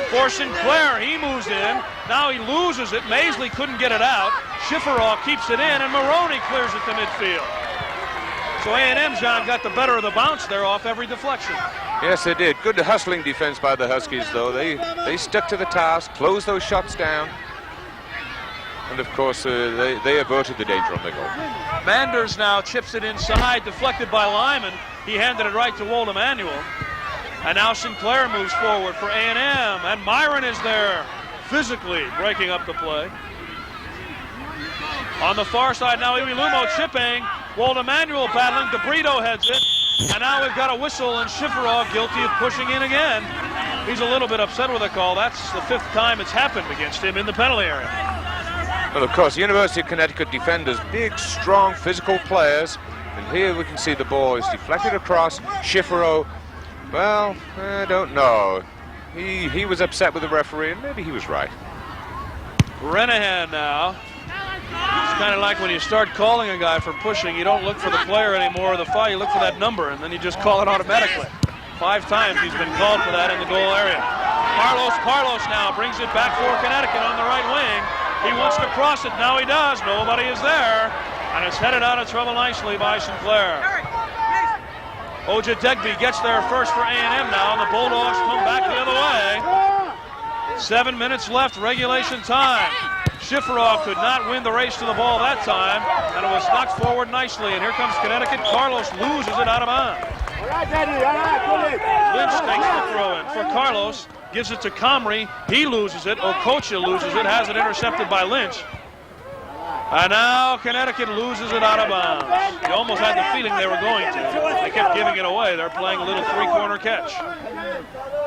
For Sinclair, he moves in. Now he loses it. Maisley couldn't get it out. Shiferaw keeps it in, and Morrone clears it to midfield. So A&M, John, got the better of the bounce there off every deflection. Yes, they did. Good hustling defense by the Huskies, though. They stuck to the task, closed those shots down. And, of course, they averted the danger on the goal. Manders now chips it inside, deflected by Lyman. He handed it right to Walt Emanuel. And now Sinclair moves forward for A&M, and Myron is there, physically breaking up the play. On the far side now, Iwilumo chipping. Walt Emanuel battling. DeBrito heads it. And now we've got a whistle, and Shiferaw guilty of pushing in again. He's a little bit upset with the call. That's the 5th time it's happened against him in the penalty area. Well, of course, University of Connecticut defenders, big, strong, physical players. And here we can see the ball is deflected across. Shiferaw, well, I don't know. He was upset with the referee, and maybe he was right. Renahan now. It's kind of like when you start calling a guy for pushing, you don't look for the player anymore or the foul, you look for that number, and then you just call it automatically. 5 times he's been called for that in the goal area. Carlos now brings it back for Connecticut on the right wing. He wants to cross it, now he does. Nobody is there, and it's headed out of trouble nicely by Sinclair. Oja Degby gets there first for A&M now, and the Bulldogs come back the other way. 7 minutes left, regulation time. Shiferaw could not win the race to the ball that time, and it was knocked forward nicely. And here comes Connecticut. Carlos loses it out of bounds. Lynch takes the throw in for Carlos, gives it to Comrie. He loses it. Okocha loses it, has it intercepted by Lynch. And now Connecticut loses it out of bounds. You almost had the feeling they were going to. They kept giving it away. They're playing a little 3-corner catch.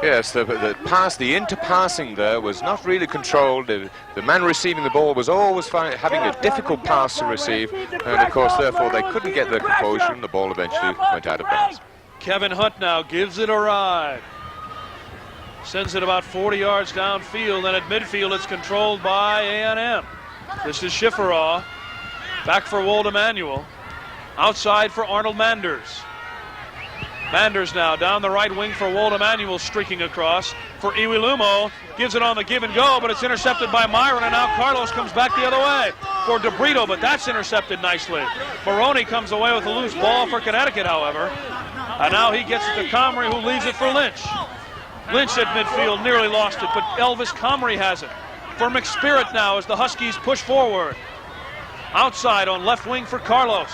Yes, the pass, the interpassing there was not really controlled. The man receiving the ball was always having a difficult pass to receive. And, of course, therefore, they couldn't get their composure, and the ball eventually went out of bounds. Kevin Hunt now gives it a ride. Sends it about 40 yards downfield, and at midfield it's controlled by A&M. This is Shiferaw. Back for Walt Emanuel. Outside for Arnold Manders. Manders now down the right wing for Walt Emanuel, streaking across for Iwilumo. Gives it on the give and go, but it's intercepted by Myron, and now Carlos comes back the other way for DeBrito, but that's intercepted nicely. Morrone comes away with a loose ball for Connecticut, however. And now he gets it to Comrie, who leaves it for Lynch. Lynch at midfield nearly lost it, but Elvis Comrie has it. For McSpirit now as the Huskies push forward. Outside on left wing for Carlos.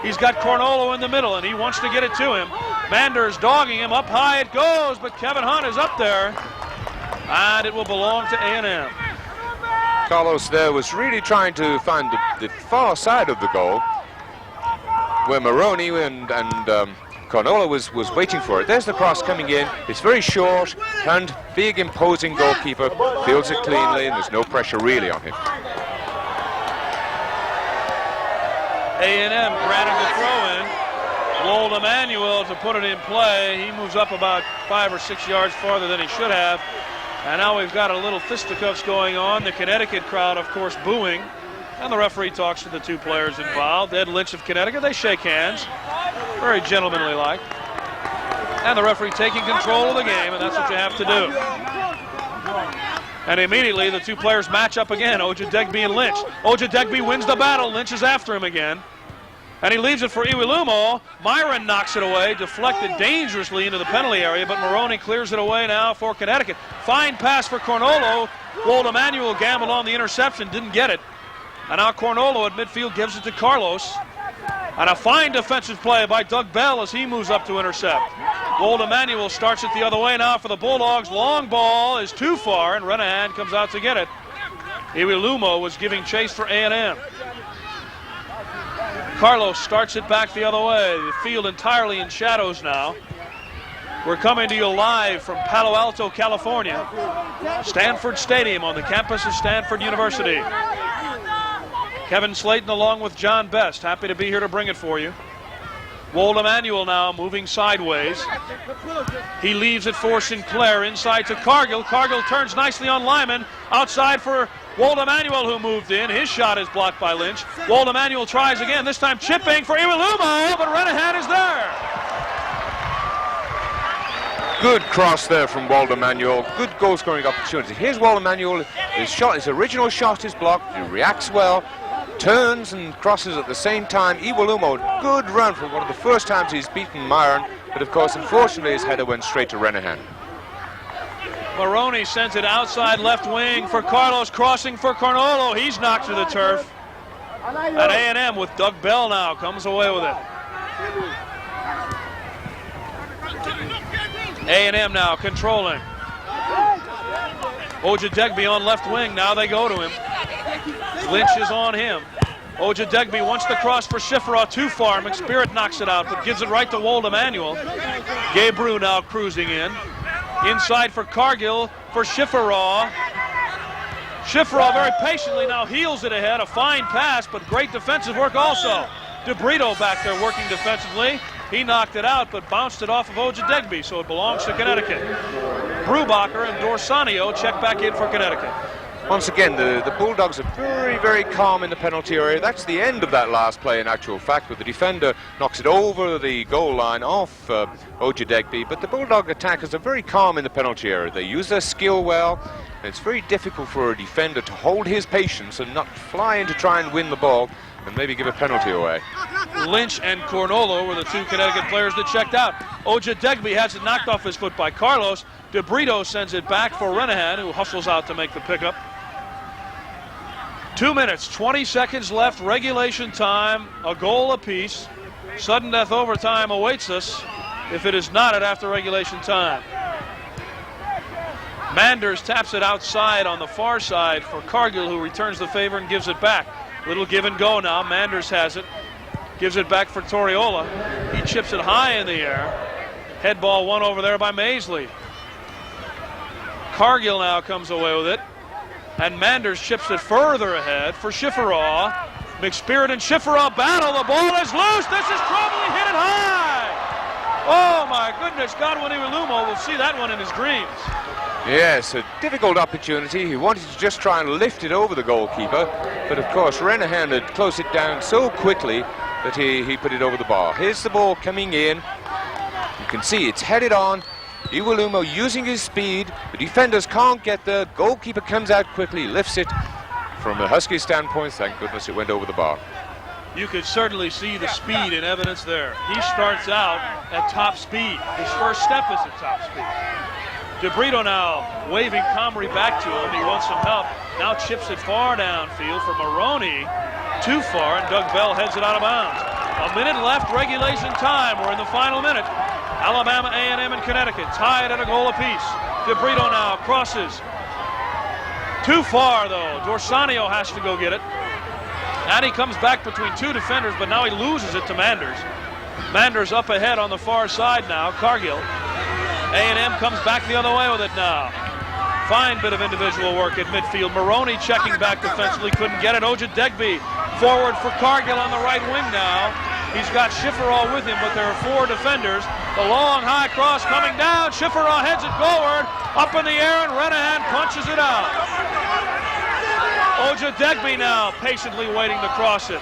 He's got Cornolo in the middle, and he wants to get it to him. Manders dogging him. Up high it goes, but Kevin Hunt is up there. And it will belong to A&M. Carlos there was really trying to find the far side of the goal, where Morrone and Cornolo was waiting for it. There's the cross coming in. It's very short, and big, imposing goalkeeper fields it cleanly, and there's no pressure really on him. A&M granted the throw-in. Walt Emanuel to put it in play. He moves up about 5 or 6 yards farther than he should have. And now we've got a little fisticuffs going on. The Connecticut crowd, of course, booing. And the referee talks to the 2 players involved. Ed Lynch of Connecticut, they shake hands. Very gentlemanly like. And the referee taking control of the game, and that's what you have to do. And immediately the 2 players match up again, Oja Degby and Lynch. Oja Degby wins the battle. Lynch is after him again. And he leaves it for Iwilumo. Myron knocks it away, deflected dangerously into the penalty area, but Morrone clears it away now for Connecticut. Fine pass for Cornolo. Walt Emanuel gambled on the interception, didn't get it. And now Cornolo at midfield gives it to Carlos. And a fine defensive play by Doug Bell as he moves up to intercept. Walt Emanuel starts it the other way now for the Bulldogs. Long ball is too far, and Renahan comes out to get it. Iwilumo was giving chase for A&M. Carlos starts it back the other way. The field entirely in shadows now. We're coming to you live from Palo Alto, California. Stanford Stadium on the campus of Stanford University. Kevin Slayton along with John Best. Happy to be here to bring it for you. Walt Emanuel now moving sideways. He leaves it for Sinclair inside to Cargill. Cargill turns nicely on Lyman. Outside for Walt Emanuel, who moved in. His shot is blocked by Lynch. Walt Emanuel tries again, this time chipping for Iwilumo, but Renahan is there. Good cross there from Waldo Manuel. Good goal-scoring opportunity. Here's Waldo Manuel. His original shot is blocked. He reacts well, turns and crosses at the same time. Iwelumo, good run for one of the first times he's beaten Myron, but of course, unfortunately, his header went straight to Renahan. Morrone sends it outside left wing for Carlos, crossing for Cornolo. He's knocked to the turf. And A&M with Doug Bell now comes away with it. A&M now controlling. Ojadegbe on left wing. Now they go to him. Lynch is on him. Ojadegbe wants the cross for Shiferaw, too far. McSpirit knocks it out, but gives it right to Waldo Manuel. Gabriel now cruising in. Inside for Cargill for Shiferaw. Shiferaw very patiently now heels it ahead. A fine pass, but great defensive work also. DeBrito back there working defensively. He knocked it out, but bounced it off of Ojadegbe, so it belongs to Connecticut. Brubacher and Dorsanio check back in for Connecticut. Once again, the Bulldogs are very, very calm in the penalty area. That's the end of that last play, in actual fact, where the defender knocks it over the goal line off Ojadegbe. But the Bulldog attackers are very calm in the penalty area. They use their skill well. And it's very difficult for a defender to hold his patience and not fly in to try and win the ball and maybe give a penalty away. Lynch and Cornolo were the two Connecticut players that checked out. Ojadegbe has it knocked off his foot by Carlos. DeBrito sends it back for Renahan, who hustles out to make the pickup. 2 minutes, 20 seconds left, regulation time, a goal apiece. Sudden death overtime awaits us if it is not at after regulation time. Manders taps it outside on the far side for Cargill, who returns the favor and gives it back. Little give and go now. Manders has it. Gives it back for Toriola. He chips it high in the air. Head ball won over there by Maisley. Cargill now comes away with it. And Manders chips it further ahead for Shiferaw. McSpirit and Shiferaw battle. The ball is loose. This is trouble. He hit it high. Oh, my goodness. Godwin Iwelumo will see that one in his dreams. Yes, a difficult opportunity. He wanted to just try and lift it over the goalkeeper, but of course Renahan had closed it down so quickly that he put it over the bar. Here's the ball coming in. You can see it's headed on. Iwelumo using his speed. The defenders can't get there. Goalkeeper comes out quickly, lifts it. From a Husky standpoint, thank goodness it went over the bar. You could certainly see the speed in evidence there. He starts out at top speed. His first step is at top speed. DeBrito now waving Comrie back to him. He wants some help. Now chips it far downfield for Morrone. Too far, and Doug Bell heads it out of bounds. A minute left, regulation time. We're in the final minute. Alabama A&M and Connecticut tied at a goal apiece. DeBrito now crosses. Too far, though. Dorsanio has to go get it. And he comes back between two defenders, but now he loses it to Manders. Manders up ahead on the far side now. Cargill. A&M comes back the other way with it now. Fine bit of individual work at midfield. Morrone checking back defensively, couldn't get it. Ojadegbe forward for Cargill on the right wing now. He's got Shiferaw with him, but there are four defenders. The long high cross coming down. Shiferaw heads it forward, up in the air, and Renahan punches it out. Ojadegbe now patiently waiting to cross it.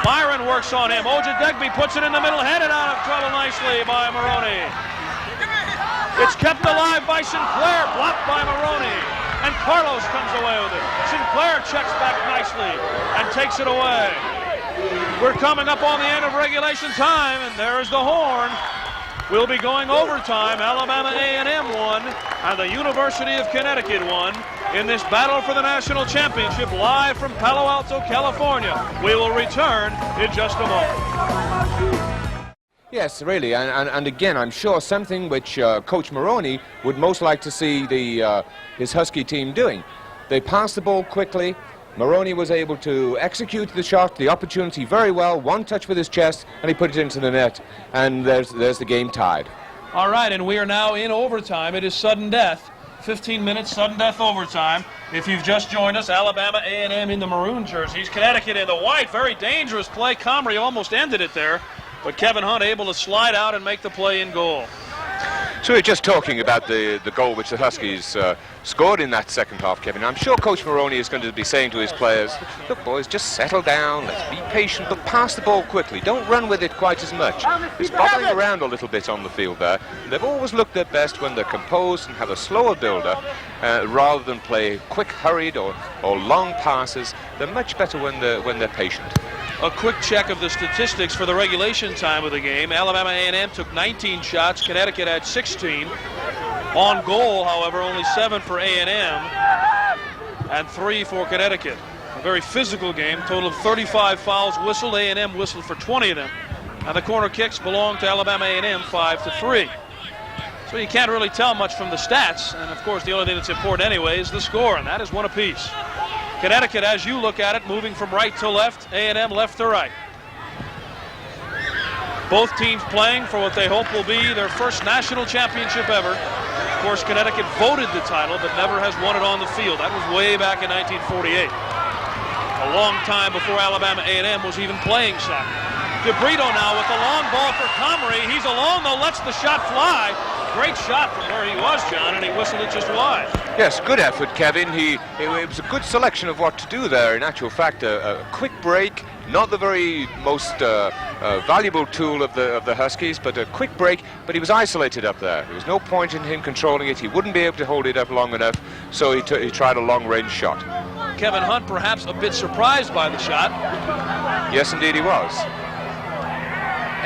Myron works on him. Ojadegbe puts it in the middle, headed out of trouble nicely by Morrone. It's kept alive by Sinclair, blocked by Morrone. And Carlos comes away with it. Sinclair checks back nicely and takes it away. We're coming up on the end of regulation time, and there's the horn. We'll be going overtime. Alabama A&M won, and the University of Connecticut won in this battle for the national championship, live from Palo Alto, California. We will return in just a moment. Yes, really, and again, I'm sure something which Coach Morrone would most like to see his Husky team doing. They passed the ball quickly. Morrone was able to execute the shot, the opportunity very well, one touch with his chest, and he put it into the net, and there's the game tied. All right, and we are now in overtime. It is sudden death. 15 minutes, sudden death overtime. If you've just joined us, Alabama A&M in the maroon jerseys, Connecticut in the white. Very dangerous play. Comrie almost ended it there, but Kevin Hunt able to slide out and make the play in goal. So we're just talking about the goal which the Huskies scored in that second half, Kevin. I'm sure Coach Morrone is going to be saying to his players, look, boys, just settle down, let's be patient, but pass the ball quickly. Don't run with it quite as much. It's bobbling around a little bit on the field there. They've always looked their best when they're composed and have a slower build-up rather than play quick, hurried or long passes. They're much better when they're patient. A quick check of the statistics for the regulation time of the game. Alabama A&M took 19 shots. Connecticut had 16. On goal, however, only 7 for A&M and 3 for Connecticut. A very physical game. Total of 35 fouls whistled. A&M whistled for 20 of them. And the corner kicks belong to Alabama A&M 5-3. So you can't really tell much from the stats. And, of course, the only thing that's important anyway is the score, and that is one apiece. Connecticut, as you look at it, moving from right to left, A&M left to right. Both teams playing for what they hope will be their first national championship ever. Of course, Connecticut voted the title, but never has won it on the field. That was way back in 1948. A long time before Alabama A&M was even playing soccer. DeBrito now with the long ball for Comrie. He's alone, though, lets the shot fly. Great shot from where he was, John, and he whistled it just wide. Yes, good effort, Kevin. It was a good selection of what to do there. In actual fact, a quick break, not the very most valuable tool of the Huskies, but a quick break. But he was isolated up there. There was no point in him controlling it. He wouldn't be able to hold it up long enough, so he tried a long-range shot. Kevin Hunt perhaps a bit surprised by the shot. Yes, indeed he was.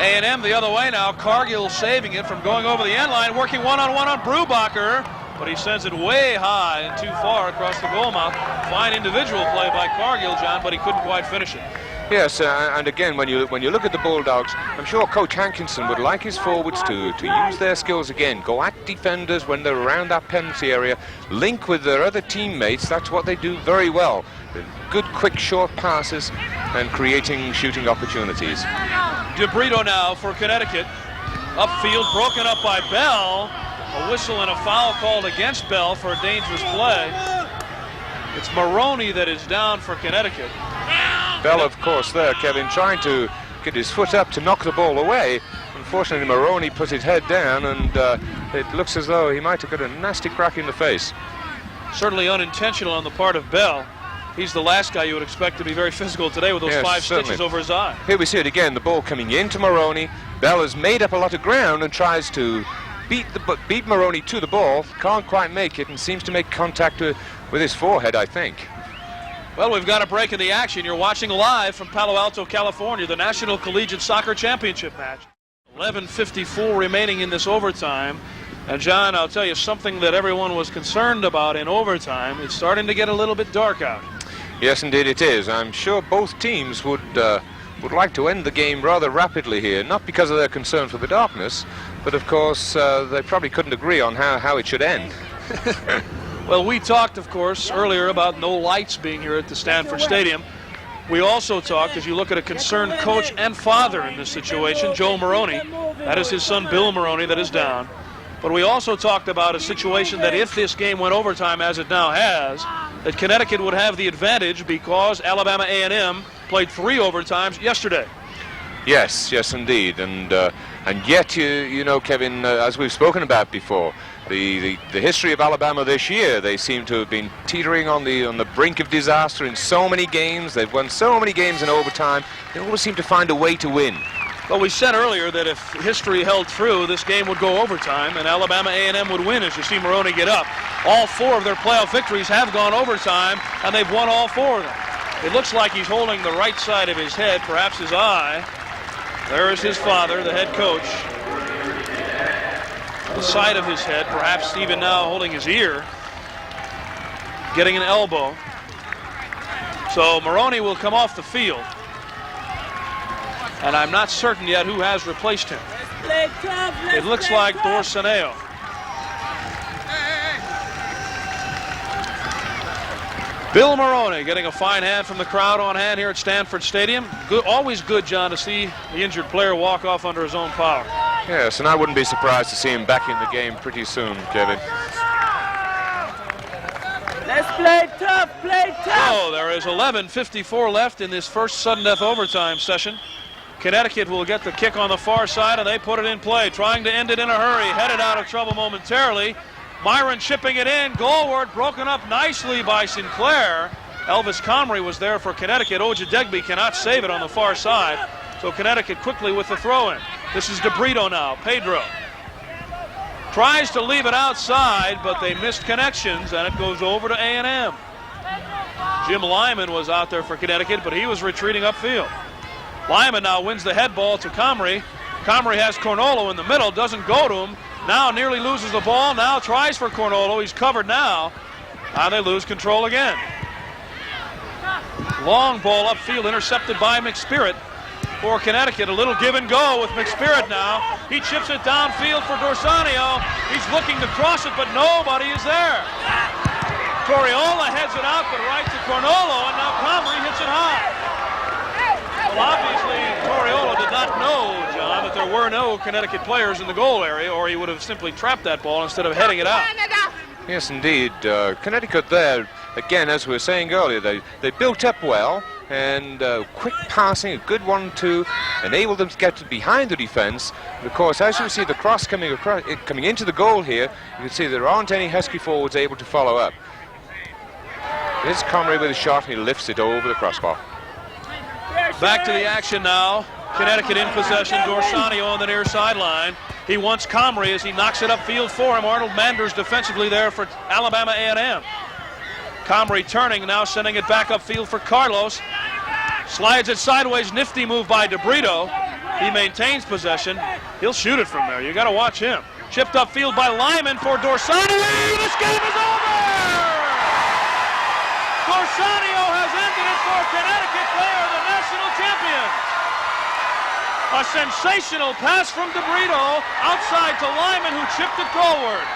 A&M the other way now. Cargill saving it from going over the end line, working one-on-one on Brubacher, but he sends it way high and too far across the goal mouth. Fine individual play by Cargill, John, but he couldn't quite finish it. Yes, and again, when you look at the Bulldogs, I'm sure Coach Hankinson would like his forwards to use their skills again. Go at defenders when they're around that penalty area. Link with their other teammates. That's what they do very well. Good, quick, short passes and creating shooting opportunities. DeBrito now for Connecticut. Upfield, broken up by Bell. A whistle and a foul called against Bell for a dangerous play. It's Morrone that is down for Connecticut. Bell, of course, there, Kevin, trying to get his foot up to knock the ball away. Unfortunately, Morrone put his head down, and it looks as though he might have got a nasty crack in the face. Certainly unintentional on the part of Bell. He's the last guy you would expect to be very physical today with those 5 stitches over his eye. Here we see it again, the ball coming into Morrone. Bell has made up a lot of ground and tries to beat Morrone to the ball. Can't quite make it and seems to make contact with his forehead, I think. Well, we've got a break in the action. You're watching live from Palo Alto, California, the National Collegiate Soccer Championship match. 11:54 remaining in this overtime. And John, I'll tell you something that everyone was concerned about in overtime. It's starting to get a little bit dark out. Yes, indeed it is. I'm sure both teams would like to end the game rather rapidly here, not because of their concern for the darkness, but of course they probably couldn't agree on how it should end. Well, we talked, of course, earlier about no lights being here at the Stanford Stadium. We also talked, as you look at a concerned coach and father in this situation, Joe Morrone. That is his son, Bill Morrone, that is down. But we also talked about a situation that if this game went overtime, as it now has, that Connecticut would have the advantage because Alabama A&M played 3 overtimes yesterday. Yes, indeed. And yet, you know, Kevin, as we've spoken about before, the history of Alabama this year, they seem to have been teetering on the brink of disaster in so many games. They've won so many games in overtime. They always seem to find a way to win. Well, we said earlier that if history held true, this game would go overtime, and Alabama A&M would win, as you see Morrone get up. All 4 of their playoff victories have gone overtime, and they've won all 4 of them. It looks like he's holding the right side of his head, perhaps his eye. There is his father, the head coach. The side of his head, perhaps even now holding his ear, getting an elbow. So Morrone will come off the field. And I'm not certain yet who has replaced him. It looks like Dorsaneo. Bill Morrone getting a fine hand from the crowd on hand here at Stanford Stadium. Good, always good, John, to see the injured player walk off under his own power. Yes, and I wouldn't be surprised to see him back in the game pretty soon, Kevin. Let's play tough, play tough. Oh, there is 11:54 left in this first sudden death overtime session. Connecticut will get the kick on the far side, and they put it in play, trying to end it in a hurry. Headed out of trouble momentarily. Myron chipping it in, goalward, broken up nicely by Sinclair. Elvis Comrie was there for Connecticut. Ojadegbe cannot save it on the far side, so Connecticut quickly with the throw-in. This is DeBrito now. Pedro tries to leave it outside, but they missed connections, and it goes over to A&M. Jim Lyman was out there for Connecticut, but he was retreating upfield. Lyman now wins the head ball to Comrie. Comrie has Cornolo in the middle, doesn't go to him. Now nearly loses the ball, now tries for Cornolo. He's covered now. Now they lose control again. Long ball upfield, intercepted by McSpirit for Connecticut. A little give and go with McSpirit now. He chips it downfield for Dorsanio. He's looking to cross it, but nobody is there. Toriola heads it out, but right to Cornolo, and now Comrie hits it high. Well, obviously, Toriola did not know, John, that there were no Connecticut players in the goal area, or he would have simply trapped that ball instead of heading it out. Yes, indeed. Connecticut there, again, as we were saying earlier, they built up well, and quick passing, a good 1-2, enabled them to get behind the defense. But of course, as you see the cross coming into the goal here, you can see there aren't any Husky forwards able to follow up. Here's Comrie with a shot, and he lifts it over the crossbar. Back to the action now. Connecticut in possession. Dorsanio on the near sideline. He wants Comrie as he knocks it upfield for him. Arnold Manders defensively there for Alabama A&M. Comrie turning, now sending it back upfield for Carlos. Slides it sideways. Nifty move by DeBrito. He maintains possession. He'll shoot it from there. You got to watch him. Chipped upfield by Lyman for Dorsanio. This game is over! Dorsanio has ended it for Connecticut. They are the national champions. A sensational pass from DeBrito outside to Lyman, who chipped it goalward.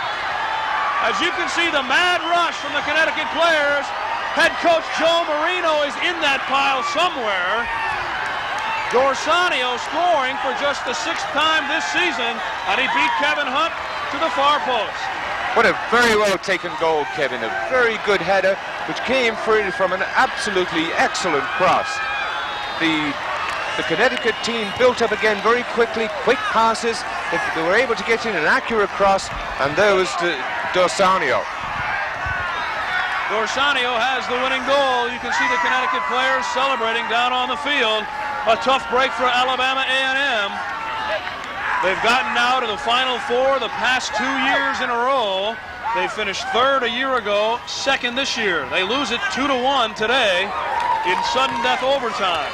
As you can see, the mad rush from the Connecticut players. Head coach Joe Marino is in that pile somewhere. Dorsanio scoring for just the 6th time this season, and he beat Kevin Hunt to the far post. What a very well taken goal, Kevin. A very good header, which came free from an absolutely excellent cross. The Connecticut team built up again very quickly, quick passes. They were able to get in an accurate cross, and there was Dorsanio. Dorsanio has the winning goal. You can see the Connecticut players celebrating down on the field. A tough break for Alabama A&M. They've gotten now to the Final Four the past 2 years in a row. They finished 3rd a year ago, 2nd this year. They lose it 2-1 today in sudden death overtime.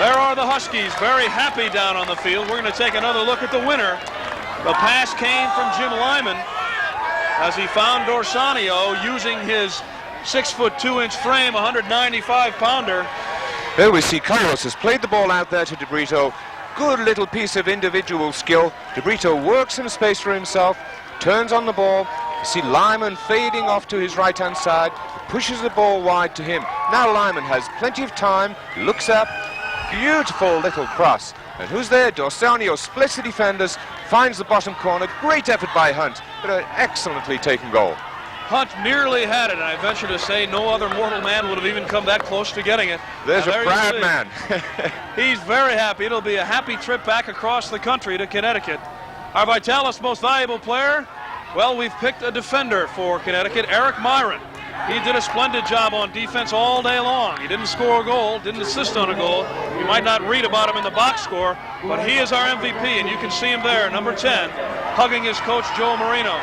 There are the Huskies, very happy down on the field. We're going to take another look at the winner. The pass came from Jim Lyman as he found Dorsanio using his 6'2" frame, 195-pounder. There we see Carlos has played the ball out there to DeBrito. Good little piece of individual skill. DeBrito works some space for himself, turns on the ball. You see Lyman fading off to his right-hand side, pushes the ball wide to him. Now Lyman has plenty of time, looks up, beautiful little cross. And who's there? Dorsanio splits the defenders, finds the bottom corner. Great effort by Hunt, but an excellently taken goal. Hunt nearly had it, and I venture to say no other mortal man would have even come that close to getting it. There's a proud man. He's very happy. It'll be a happy trip back across the country to Connecticut. Our Vitalis most valuable player? Well, we've picked a defender for Connecticut, Eric Myron. He did a splendid job on defense all day long. He didn't score a goal, didn't assist on a goal. You might not read about him in the box score, but he is our MVP, and you can see him there, number 10, hugging his coach, Joe Marino.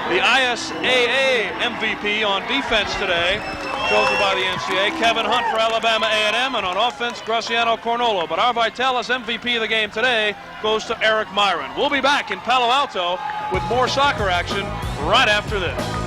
The ISAA MVP on defense today, chosen by the NCAA, Kevin Hunt for Alabama A&M, and on offense, Graciano Cornolo. But our Vitalis MVP of the game today goes to Eric Myron. We'll be back in Palo Alto with more soccer action right after this.